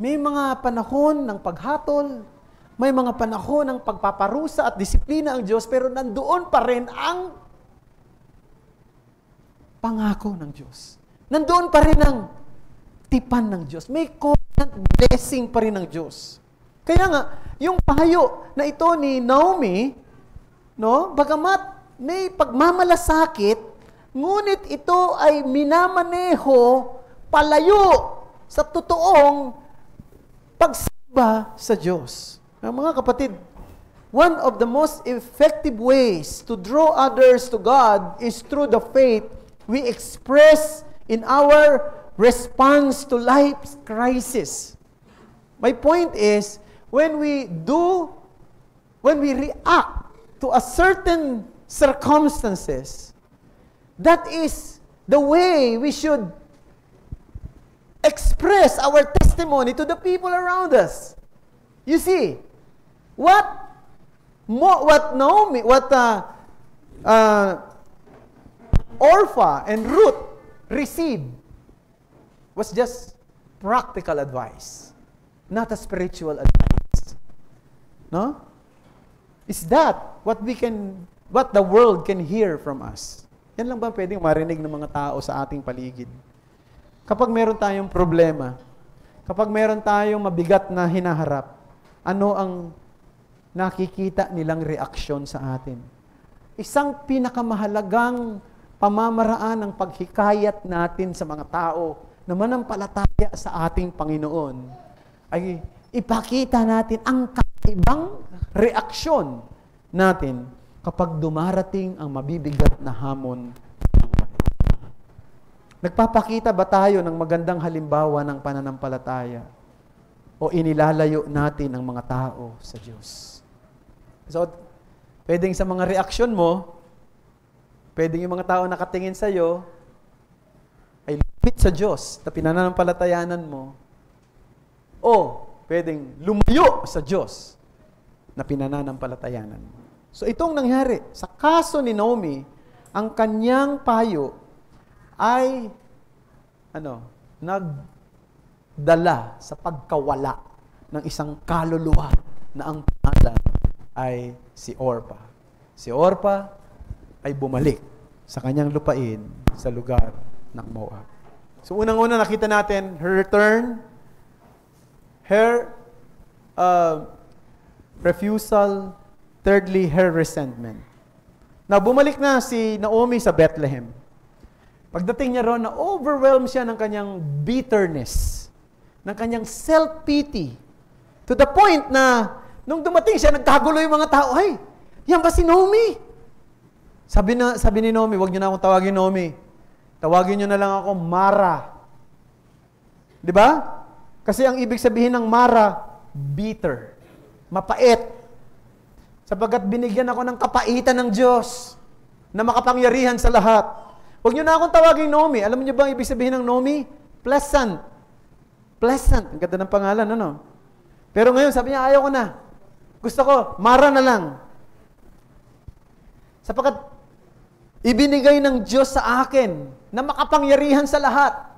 May mga panahon ng paghatol, may mga panahon ng pagpaparusa at disiplina ang Diyos, pero nandoon pa rin ang pangako ng Diyos. Nandoon pa rin ang tipan ng Diyos. May covenant blessing pa rin ng Diyos. Kaya nga, yung payo na ito ni Naomi, no, bagamat may pagmamalasakit, ngunit ito ay minamaneho palayo sa totoong pagsamba sa Diyos. Mga kapatid, one of the most effective ways to draw others to God is through the faith we express in our response to life's crisis. My point is, when we react to a certain circumstances, that is the way we should express our testimony to the people around us. You see, what Orpha and Ruth received was just practical advice, not a spiritual advice. No? Is that what the world can hear from us? Yan lang ba pwedeng marinig ng mga tao sa ating paligid? Kapag meron tayong problema, kapag meron tayong mabigat na hinaharap, ano ang nakikita nilang reaksyon sa atin? Isang pinakamahalagang pamamaraan ng paghikayat natin sa mga tao na manampalataya sa ating Panginoon ay ipakita natin ang kakaibang reaksyon natin kapag dumarating ang mabibigat na hamon. Nagpapakita ba tayo ng magandang halimbawa ng pananampalataya o inilalayo natin ang mga tao sa Diyos? So, pwedeng sa mga reaksyon mo, pwedeng yung mga tao nakatingin sa iyo ay lumapit sa Diyos na pinananampalatayanan mo, o pwedeng lumayo sa Diyos na pinananampalatayanan mo. So itong nangyari. Sa kaso ni Naomi, ang kanyang payo ay nagdala sa pagkawala ng isang kaluluwa na ang pangalan ay si Orpha. Si Orpha ay bumalik sa kanyang lupain sa lugar ng Moab. So unang-una nakita natin her return, her refusal, thirdly, her resentment. Now, bumalik na si Naomi sa Bethlehem. Pagdating niya ron, na-overwhelm siya ng kanyang bitterness, ng kanyang self-pity, to the point na, nung dumating siya, nagkagulo yung mga tao, ay, yan ba si Naomi? Sabi ni Naomi, wag niyo na akong tawagin Naomi. Tawagin niyo na lang ako Mara. Di ba? Kasi ang ibig sabihin ng Mara, bitter. Mapait. Sapagkat binigyan ako ng kapaitan ng Diyos na makapangyarihan sa lahat. Huwag niyo na akong tawagin Naomi. Alam niyo ba ang ibig sabihin ng Naomi? Pleasant. Pleasant. Ang ganda ng pangalan, ano? Pero ngayon, sabi niya, ayaw ko na. Gusto ko, Mara na lang. Sapagkat ibinigay ng Diyos sa akin na makapangyarihan sa lahat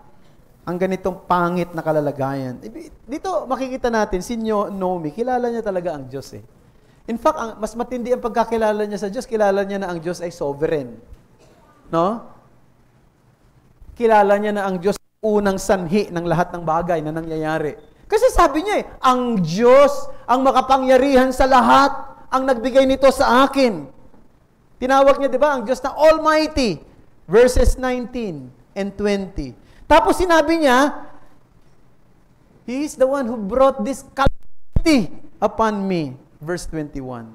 ang ganitong pangit na kalalagayan. Dito makikita natin, si Naomi, kilala niya talaga ang Diyos eh. In fact, mas matindi ang pagkakilala niya sa Diyos, kilala niya na ang Diyos ay sovereign. No? Kilala niya na ang Diyos unang sanhi ng lahat ng bagay na nangyayari. Kasi sabi niya ang Diyos, ang makapangyarihan sa lahat, ang nagbigay nito sa akin. Tinawag niya, di ba, ang Diyos na Almighty. Verses 19 and 20. Tapos sinabi niya, He is the one who brought this calamity upon me. Verse 21.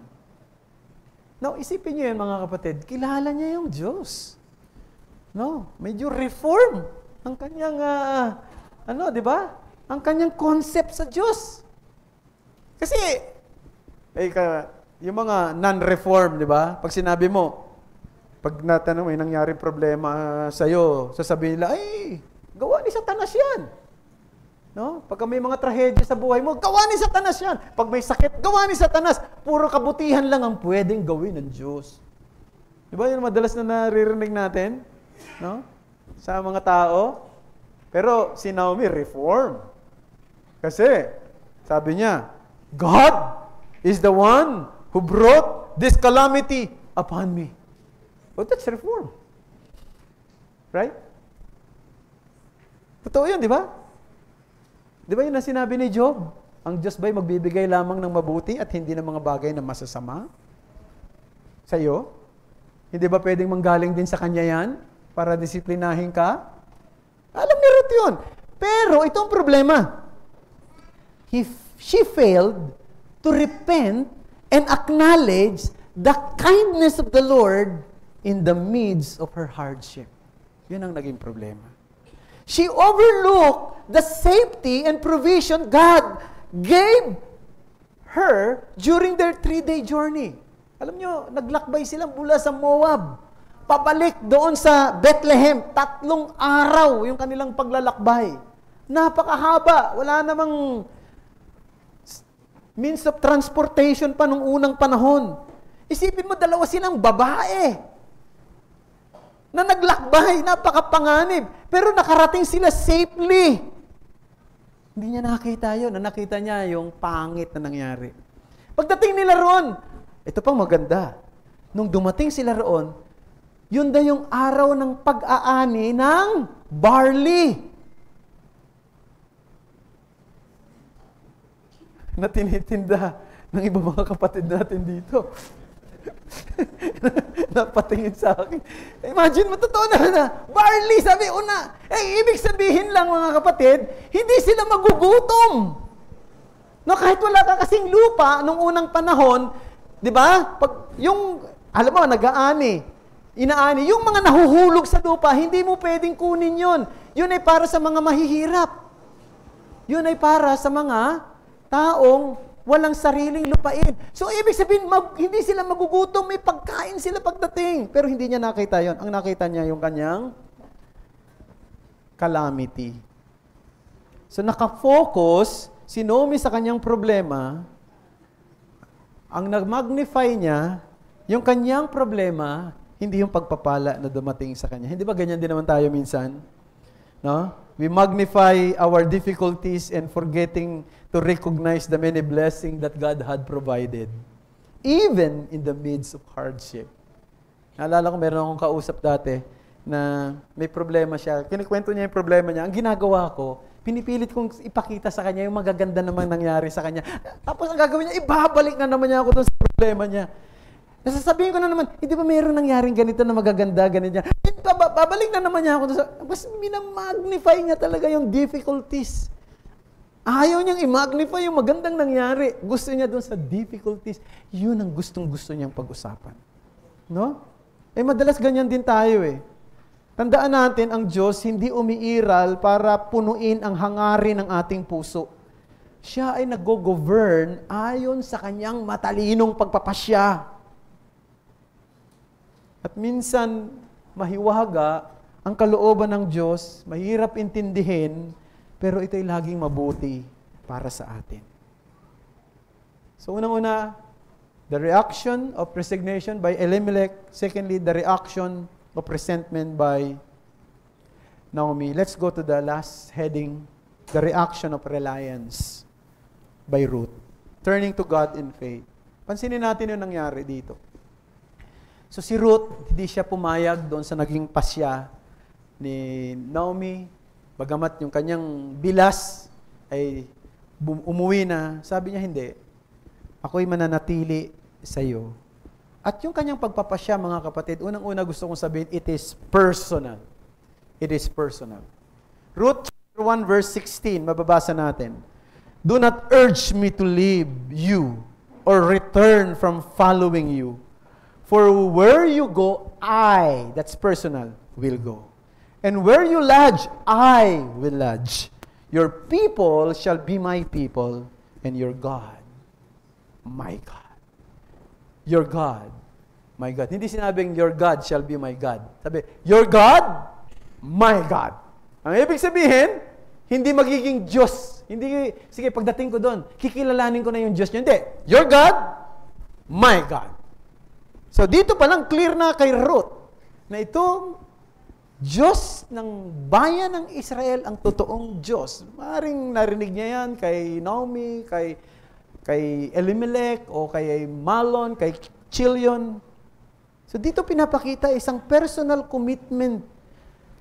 Now, isipin niyo yan, mga kapatid. Kilala niya yung Diyos. No? Medyo reform ang kanyang, di ba? Ang kanyang concept sa Diyos. Kasi, yung mga non-reform, di ba? Pag sinabi mo, pag natanong, may nangyaring problema sa'yo, sasabihin nila, ay, gawa ni Satanas yan. No? Pag may mga trahedya sa buhay mo, gawa ni Satanas yan. Pag may sakit, gawa ni Satanas. Puro kabutihan lang ang pwedeng gawin ng Diyos. Di ba yun madalas na naririnig natin? No? Sa mga tao. Pero si Naomi, reform. Kasi, sabi niya, God is the one who brought this calamity upon me. Oh, that's reform. Right? Totoo yun, di ba? Di ba yun ang sinabi ni Job? Ang Diyos ba'y magbibigay lamang ng mabuti at hindi ng mga bagay na masasama? Sa iyo? Hindi ba pwedeng manggaling din sa Kanya yan para disiplinahin ka? Alam ni Ruth yun. Pero itong problema, she failed to repent and acknowledge the kindness of the Lord in the midst of her hardship. Yun ang naging problema. She overlooked the safety and provision God gave her during their 3-day journey. Alam nyo, naglakbay sila mula sa Moab, pabalik doon sa Bethlehem, 3 araw yung kanilang paglalakbay. Napakahaba, wala namang means of transportation pa nung unang panahon. Isipin mo, 2 silang babae na naglakbay, napakapanganib, pero nakarating sila safely. Hindi niya nakita yun. Nakita niya yung pangit na nangyari. Pagdating nila roon, ito pang maganda. Nung dumating sila roon, yun daw yung araw ng pag-aani ng barley. Na tinitinda ng iba mga kapatid natin dito. Napatingin sa akin. Imagine mo, totoo na. Barley, sabi una. Ibig sabihin lang mga kapatid, hindi sila magugutom. No, kahit wala ka kasing lupa nung unang panahon, di ba? Alam mo, nag-aani, inaani, yung mga nahuhulog sa lupa, hindi mo pwedeng kunin yun. Yun ay para sa mga mahihirap. Yun ay para sa mga taong walang sariling lupain. So, ibig sabihin, hindi sila magugutom, may pagkain sila pagdating. Pero hindi niya nakita yon. Ang nakita niya yung kanyang calamity. So, nakafocus si Naomi sa kanyang problema. Ang nag-magnify niya, yung kanyang problema, hindi yung pagpapala na dumating sa kanya. Hindi ba ganyan din naman tayo minsan? No? We magnify our difficulties and forgetting to recognize the many blessings that God had provided, even in the midst of hardship. Naalala ko, meron akong kausap dati na may problema siya. Kinikwento niya yung problema niya. Ang ginagawa ko, pinipilit kong ipakita sa kanya yung magaganda namang nangyari sa kanya. Tapos ang gagawin niya, ibabalik na naman niya ako doon sa problema niya. Nasasabihin ko na naman, hindi ba mayroong nangyaring ganito na magaganda, ganito niya? Babalik na naman niya ako doon sa... Mas minamagnify niya talaga yung difficulties. Ayaw niyang i-magnify yung magandang nangyari. Gusto niya doon sa difficulties. Yun ang gustong-gusto niyang pag-usapan. No? Madalas ganyan din tayo eh. Tandaan natin, ang Diyos hindi umiiral para punuin ang hangarin ng ating puso. Siya ay nag-govern ayon sa kanyang matalinong pagpapasya. At minsan, mahiwaga ang kalooban ng Diyos, mahirap intindihin, pero ito'y laging mabuti para sa atin. So, unang-una, the reaction of resignation by Elimelech. Secondly, the reaction of resentment by Naomi. Let's go to the last heading, the reaction of reliance by Ruth. Turning to God in faith. Pansinin natin yung nangyari dito. So si Ruth, hindi siya pumayag doon sa naging pasya ni Naomi. Bagamat yung kanyang bilas ay umuwi na, sabi niya hindi. Ako'y mananatili sa iyo. At yung kanyang pagpapasya, mga kapatid, unang-una gusto kong sabihin, it is personal. It is personal. Ruth 1 verse 16, mababasa natin. Do not urge me to leave you or return from following you. For where you go, that's personal, will go. And where you lodge, I will lodge. Your people shall be my people, and your God, my God. Your God, my God. Hindi sinabing, your God shall be my God. Sabi, your God, my God. Ang ibig sabihin, hindi magiging Diyos. Hindi, sige, pagdating ko doon, kikilalanin ko na yung Diyos niyo. Hindi, your God, my God. So dito pa lang clear na kay Ruth na itong Diyos ng bayan ng Israel ang totoong Diyos. Maaaring narinig niya yan kay Naomi, kay Elimelech, o kay Malon, kay Chilion. So dito pinapakita isang personal commitment,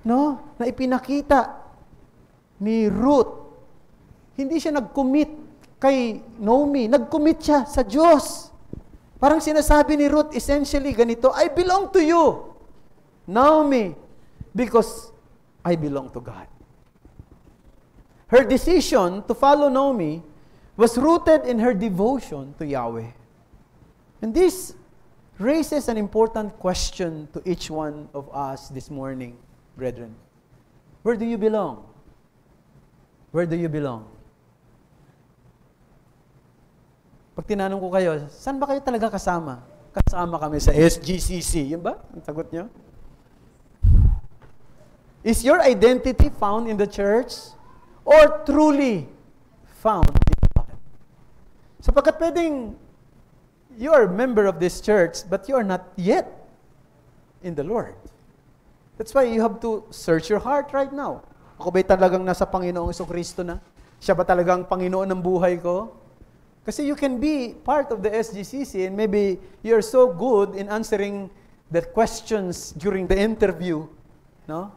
no, na ipinakita ni Ruth. hindi siya nag-commit kay Naomi. Nag-commit siya sa Diyos. Parang sinasabi ni Ruth, essentially, ganito, I belong to you, Naomi, because I belong to God. Her decision to follow Naomi was rooted in her devotion to Yahweh. And this raises an important question to each one of us this morning, brethren. Where do you belong? Where do you belong? Pag tinanong ko kayo, saan ba kayo talaga kasama? Kasama kami sa SGCC. Yun ba? Ang sagot nyo? Is your identity found in the church or truly found in God? Sapagkat pwedeng you are a member of this church but you are not yet in the Lord. That's why you have to search your heart right now. Ako ba'y talagang nasa Panginoong Jesucristo na? Siya ba talagang Panginoon ng buhay ko? Kasi you can be part of the SGCC and maybe you're so good in answering the questions during the interview. No?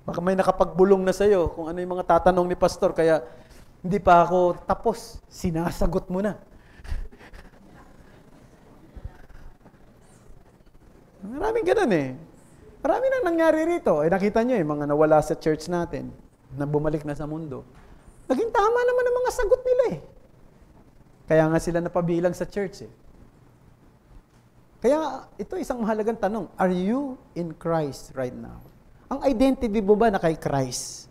Baka may nakapagbulong na sa'yo kung ano yung mga tatanong ni pastor, kaya hindi pa ako tapos. Sinasagot mo na. Maraming ganun eh. Marami nang nangyari rito. Nakita nyo mga nawala sa church natin, na bumalik na sa mundo. Naging tama naman ang mga sagot nila eh. Kaya nga sila napabilang sa church eh. Kaya ito isang mahalagang tanong, are you in Christ right now? Ang identity mo ba na kay Christ?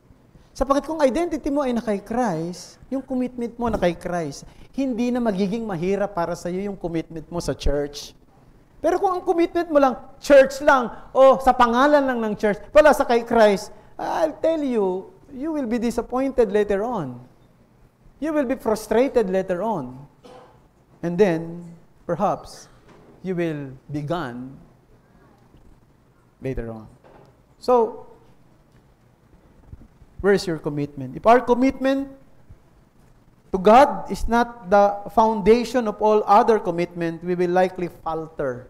Sapagkat kung identity mo ay na kay Christ, yung commitment mo na kay Christ, hindi na magiging mahirap para sa iyo yung commitment mo sa church. Pero kung ang commitment mo lang, church lang, o sa pangalan lang ng church, wala sa kay Christ, I'll tell you, you will be disappointed later on. You will be frustrated later on. And then, perhaps, you will be gone later on. So, where is your commitment? If our commitment to God is not the foundation of all other commitment, we will likely falter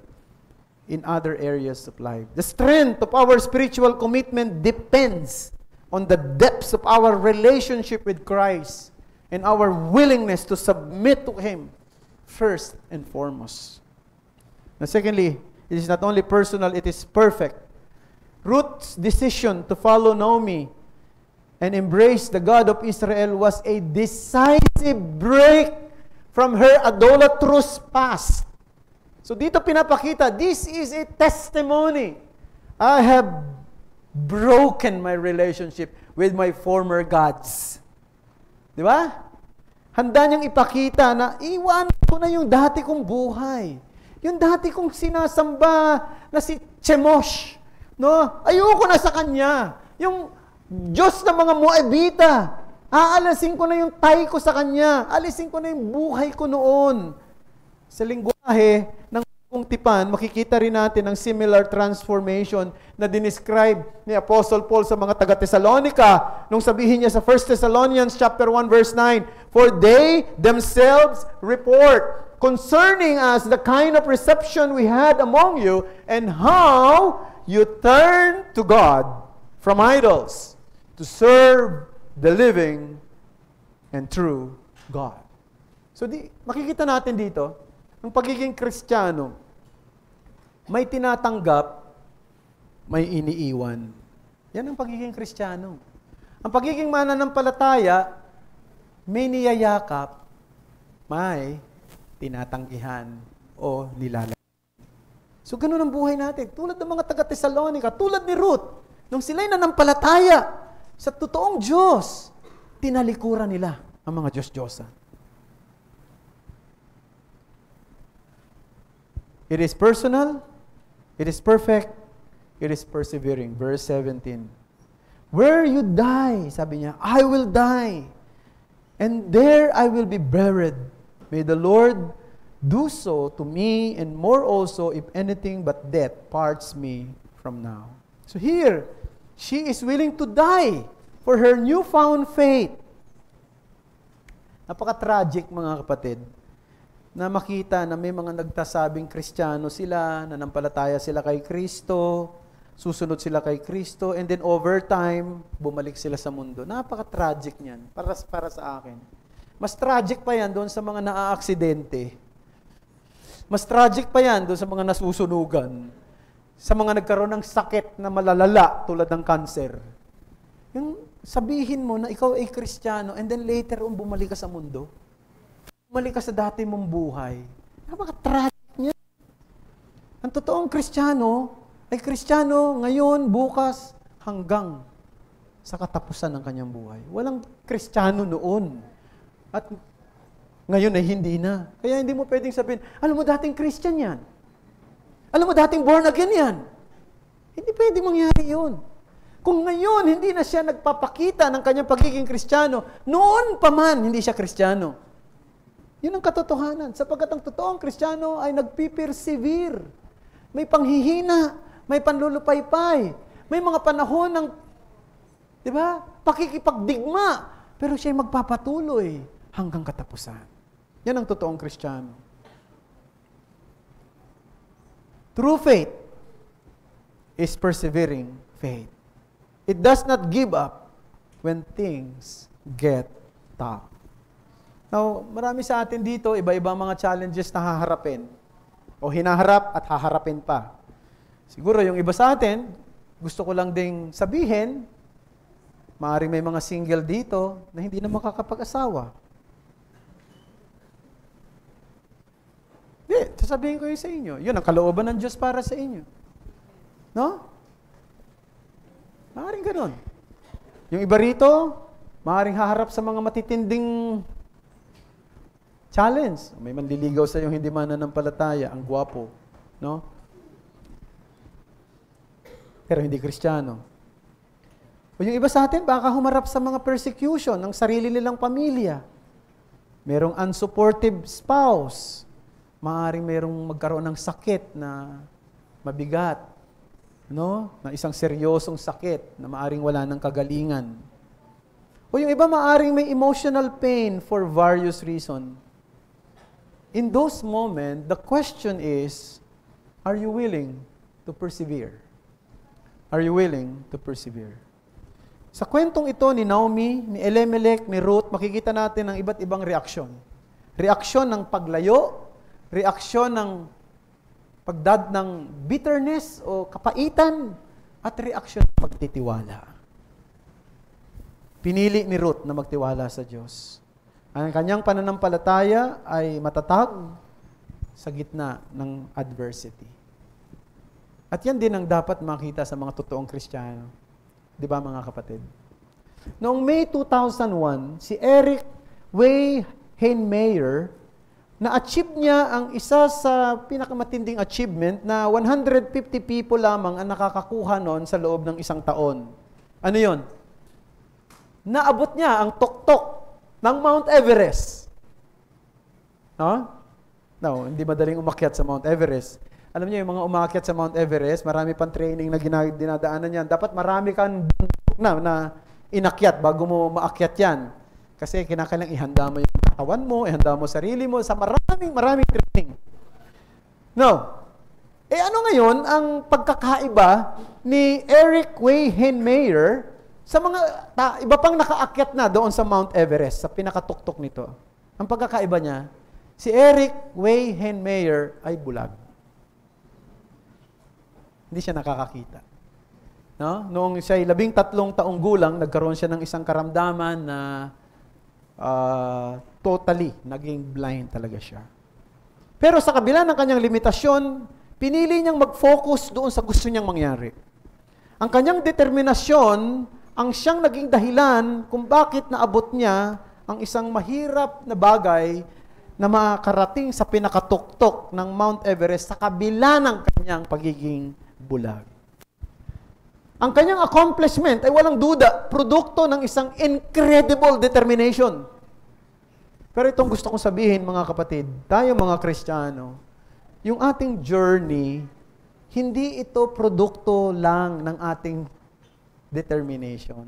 in other areas of life. The strength of our spiritual commitment depends on the depths of our relationship with Christ and our willingness to submit to Him first and foremost. Now, secondly, it is not only personal, it is perfect. Ruth's decision to follow Naomi and embrace the God of Israel was a decisive break from her idolatrous past. So dito pinapakita, this is a testimony. I have broken my relationship with my former gods. Di ba? Handa niyang ipakita na iwan ko na yung dati kong buhay. Yung dati kong sinasamba na si Chemosh. No? Ayoko na sa kanya. Yung Diyos ng mga Moabita. Aalasin ko na yung tay ko sa kanya. Alisin ko na yung buhay ko noon. Sa lingwahe ng kung tipan, makikita rin natin ang similar transformation na dinescribe ni Apostle Paul sa mga taga-Thessalonica nung sabihin niya sa 1 Thessalonians chapter 1 verse 9, for they themselves report concerning us the kind of reception we had among you and how you turned to God from idols to serve the living and true God. So makikita natin dito, ang pagiging Kristiyano, may tinatanggap, may iniiwan. Yan ang pagiging Kristiyano. Ang pagiging mananampalataya, may niyayakap, may tinatanggihan o nilalagay. So, ganun ang buhay natin. Tulad ng mga taga-Thessalonica, tulad ni Ruth, nung sila'y nanampalataya sa totoong Diyos, tinalikuran nila ang mga Diyos-Diyosan. It is personal, it is perfect, it is persevering. Verse 17. Where you die, sabi niya, I will die, and there I will be buried. May the Lord do so to me, and more also, if anything but death parts me from now. So here, she is willing to die for her newfound faith. Napaka-tragic, mga kapatid, na makita na may mga nagtasabing Kristiyano sila, nanampalataya sila kay Kristo, susunod sila kay Kristo, and then over time, bumalik sila sa mundo. Napaka-tragic niyan para sa akin. Mas tragic pa yan doon sa mga naaaksidente. Mas tragic pa yan doon sa mga nasusunugan. Sa mga nagkaroon ng sakit na malalala tulad ng cancer. Yung sabihin mo na ikaw ay Kristiyano and then later bumalik ka sa mundo. Bumalik ka sa dati mong buhay. Napaka-tragic niya. Ang totoong Kristiyano ay Kristiyano ngayon, bukas, hanggang sa katapusan ng kanyang buhay. Walang Kristiyano noon. At ngayon ay hindi na. Kaya hindi mo pwedeng sabihin, alam mo dating Christian yan. Alam mo dating born again yan. Hindi pwedeng mangyari yun. Kung ngayon hindi na siya nagpapakita ng kanyang pagiging Kristiyano, noon pa man hindi siya Kristiyano. Yun ang katotohanan. Sapagkat ang totoong Kristiyano ay nagpipersevere. May panghihina, may panlulupaypay, may mga panahon ng, di ba, pakikipagdigma. Pero siya'y magpapatuloy hanggang katapusan. Yan ang totoong Kristiyano. True faith is persevering faith. It does not give up when things get tough. Now, marami sa atin dito, iba-ibang mga challenges na haharapin. O hinaharap at haharapin pa. Siguro yung iba sa atin, gusto ko lang ding sabihin, maaaring may mga single dito na hindi na makakapag-asawa. Sasabihin ko yun sa inyo. Yun ang kalooban ng Diyos para sa inyo. No? Maaaring ganun. Yung iba rito, maaaring haharap sa mga matitinding challenge. May manliligaw sa yung hindi mananampalataya, ang gwapo. No? Pero hindi Kristiyano. O yung iba sa atin, baka humarap sa mga persecution ng sarili nilang pamilya. Merong unsupportive spouse. Maaaring merong magkaroon ng sakit na mabigat. No? Na isang seryosong sakit na maaaring wala ng kagalingan. O yung iba maaaring may emotional pain for various reasons. In those moments, the question is, are you willing to persevere? Are you willing to persevere? Sa kwentong ito ni Naomi, ni Elimelech, ni Ruth, makikita natin ang iba't ibang reaksyon. Reaksyon ng paglayo, reaksyon ng pagdad ng bitterness o kapaitan, at reaksyon ng pagtitiwala. Pinili ni Ruth na magtiwala sa Diyos. Ang kanyang pananampalataya ay matatag sa gitna ng adversity. At yan din ang dapat makita sa mga totoong Kristiyano. Di ba mga kapatid? Noong May 2001, si Eric Way Henmayer, na-achieve niya ang isa sa pinakamatinding achievement na 150 people lamang ang nakakakuha noon sa loob ng isang taon. Ano yon? Naabot niya ang tuktok ng Mount Everest. No? No, hindi madaling umakyat sa Mount Everest. Alam niyo, yung mga umakyat sa Mount Everest, marami pang training na dinadaanan yan. Dapat marami kang na inakyat bago mo maakyat yan. Kasi kinakailangan ihanda mo yung katawan mo, ihanda mo sarili mo sa maraming training. No. Ano ngayon ang pagkakaiba ni Eric Way Henmayer sa mga iba pang nakaakyat na doon sa Mount Everest, sa pinakatuktok nito? Ang pagkakaiba niya, si Eric Way Henmayer ay bulag. Hindi siya nakakakita. No? Noong siya ay 13 taong gulang, nagkaroon siya ng isang karamdaman na totally naging blind talaga siya. Pero sa kabila ng kanyang limitasyon, pinili niyang mag-focus doon sa gusto niyang mangyari. Ang kanyang determinasyon ang siyang naging dahilan kung bakit naabot niya ang isang mahirap na bagay na makarating sa pinakatuktok ng Mount Everest sa kabila ng kanyang pagiging bulag. Ang kanyang accomplishment ay walang duda, produkto ng isang incredible determination. Pero itong gusto kong sabihin, mga kapatid, tayo mga Kristiyano, yung ating journey, hindi ito produkto lang ng ating determination.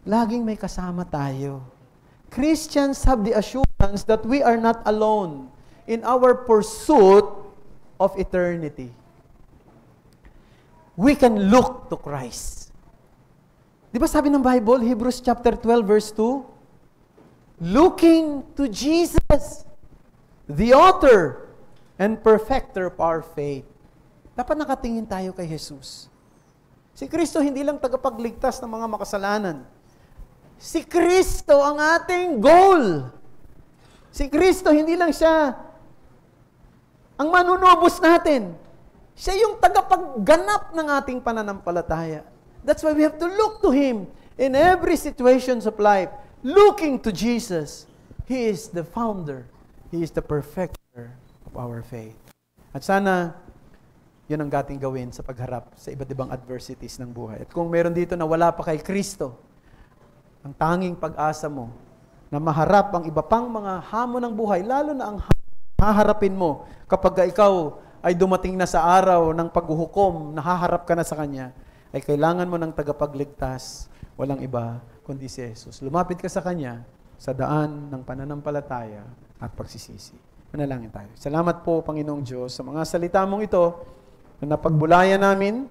Laging may kasama tayo. Christians have the assurance that we are not alone in our pursuit of eternity. we can look to Christ. Di ba sabi ng Bible, Hebrews chapter 12, verse 2? Looking to Jesus, the author and perfecter of our faith. Dapat nakatingin tayo kay Jesus. Si Kristo hindi lang tagapagligtas ng mga makasalanan. Si Kristo ang ating goal. Si Kristo hindi lang siya ang manunubos natin. Siya yung tagapagganap ng ating pananampalataya. That's why we have to look to Him in every situations of life. Looking to Jesus. He is the founder. He is the perfecter of our faith. At sana, yun ang dating gawin sa pagharap sa iba't ibang adversities ng buhay. At kung meron dito na wala pa kay Kristo, ang tanging pag-asa mo na maharap ang iba pang mga hamon ng buhay, lalo na ang haharapin mo kapag ikaw ay dumating na sa araw ng paghuhukom, nahaharap ka na sa Kanya, ay kailangan mo ng tagapagligtas, walang iba kundi si Jesus. Lumapit ka sa Kanya sa daan ng pananampalataya at pagsisisi. Manalangin tayo. Salamat po, Panginoong Diyos, sa mga salita mong ito na napagbulayan namin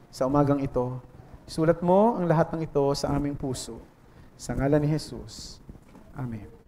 sa umagang ito. Isulat mo ang lahat ng ito sa aming puso. Sa ngalan ni Jesus. Amen.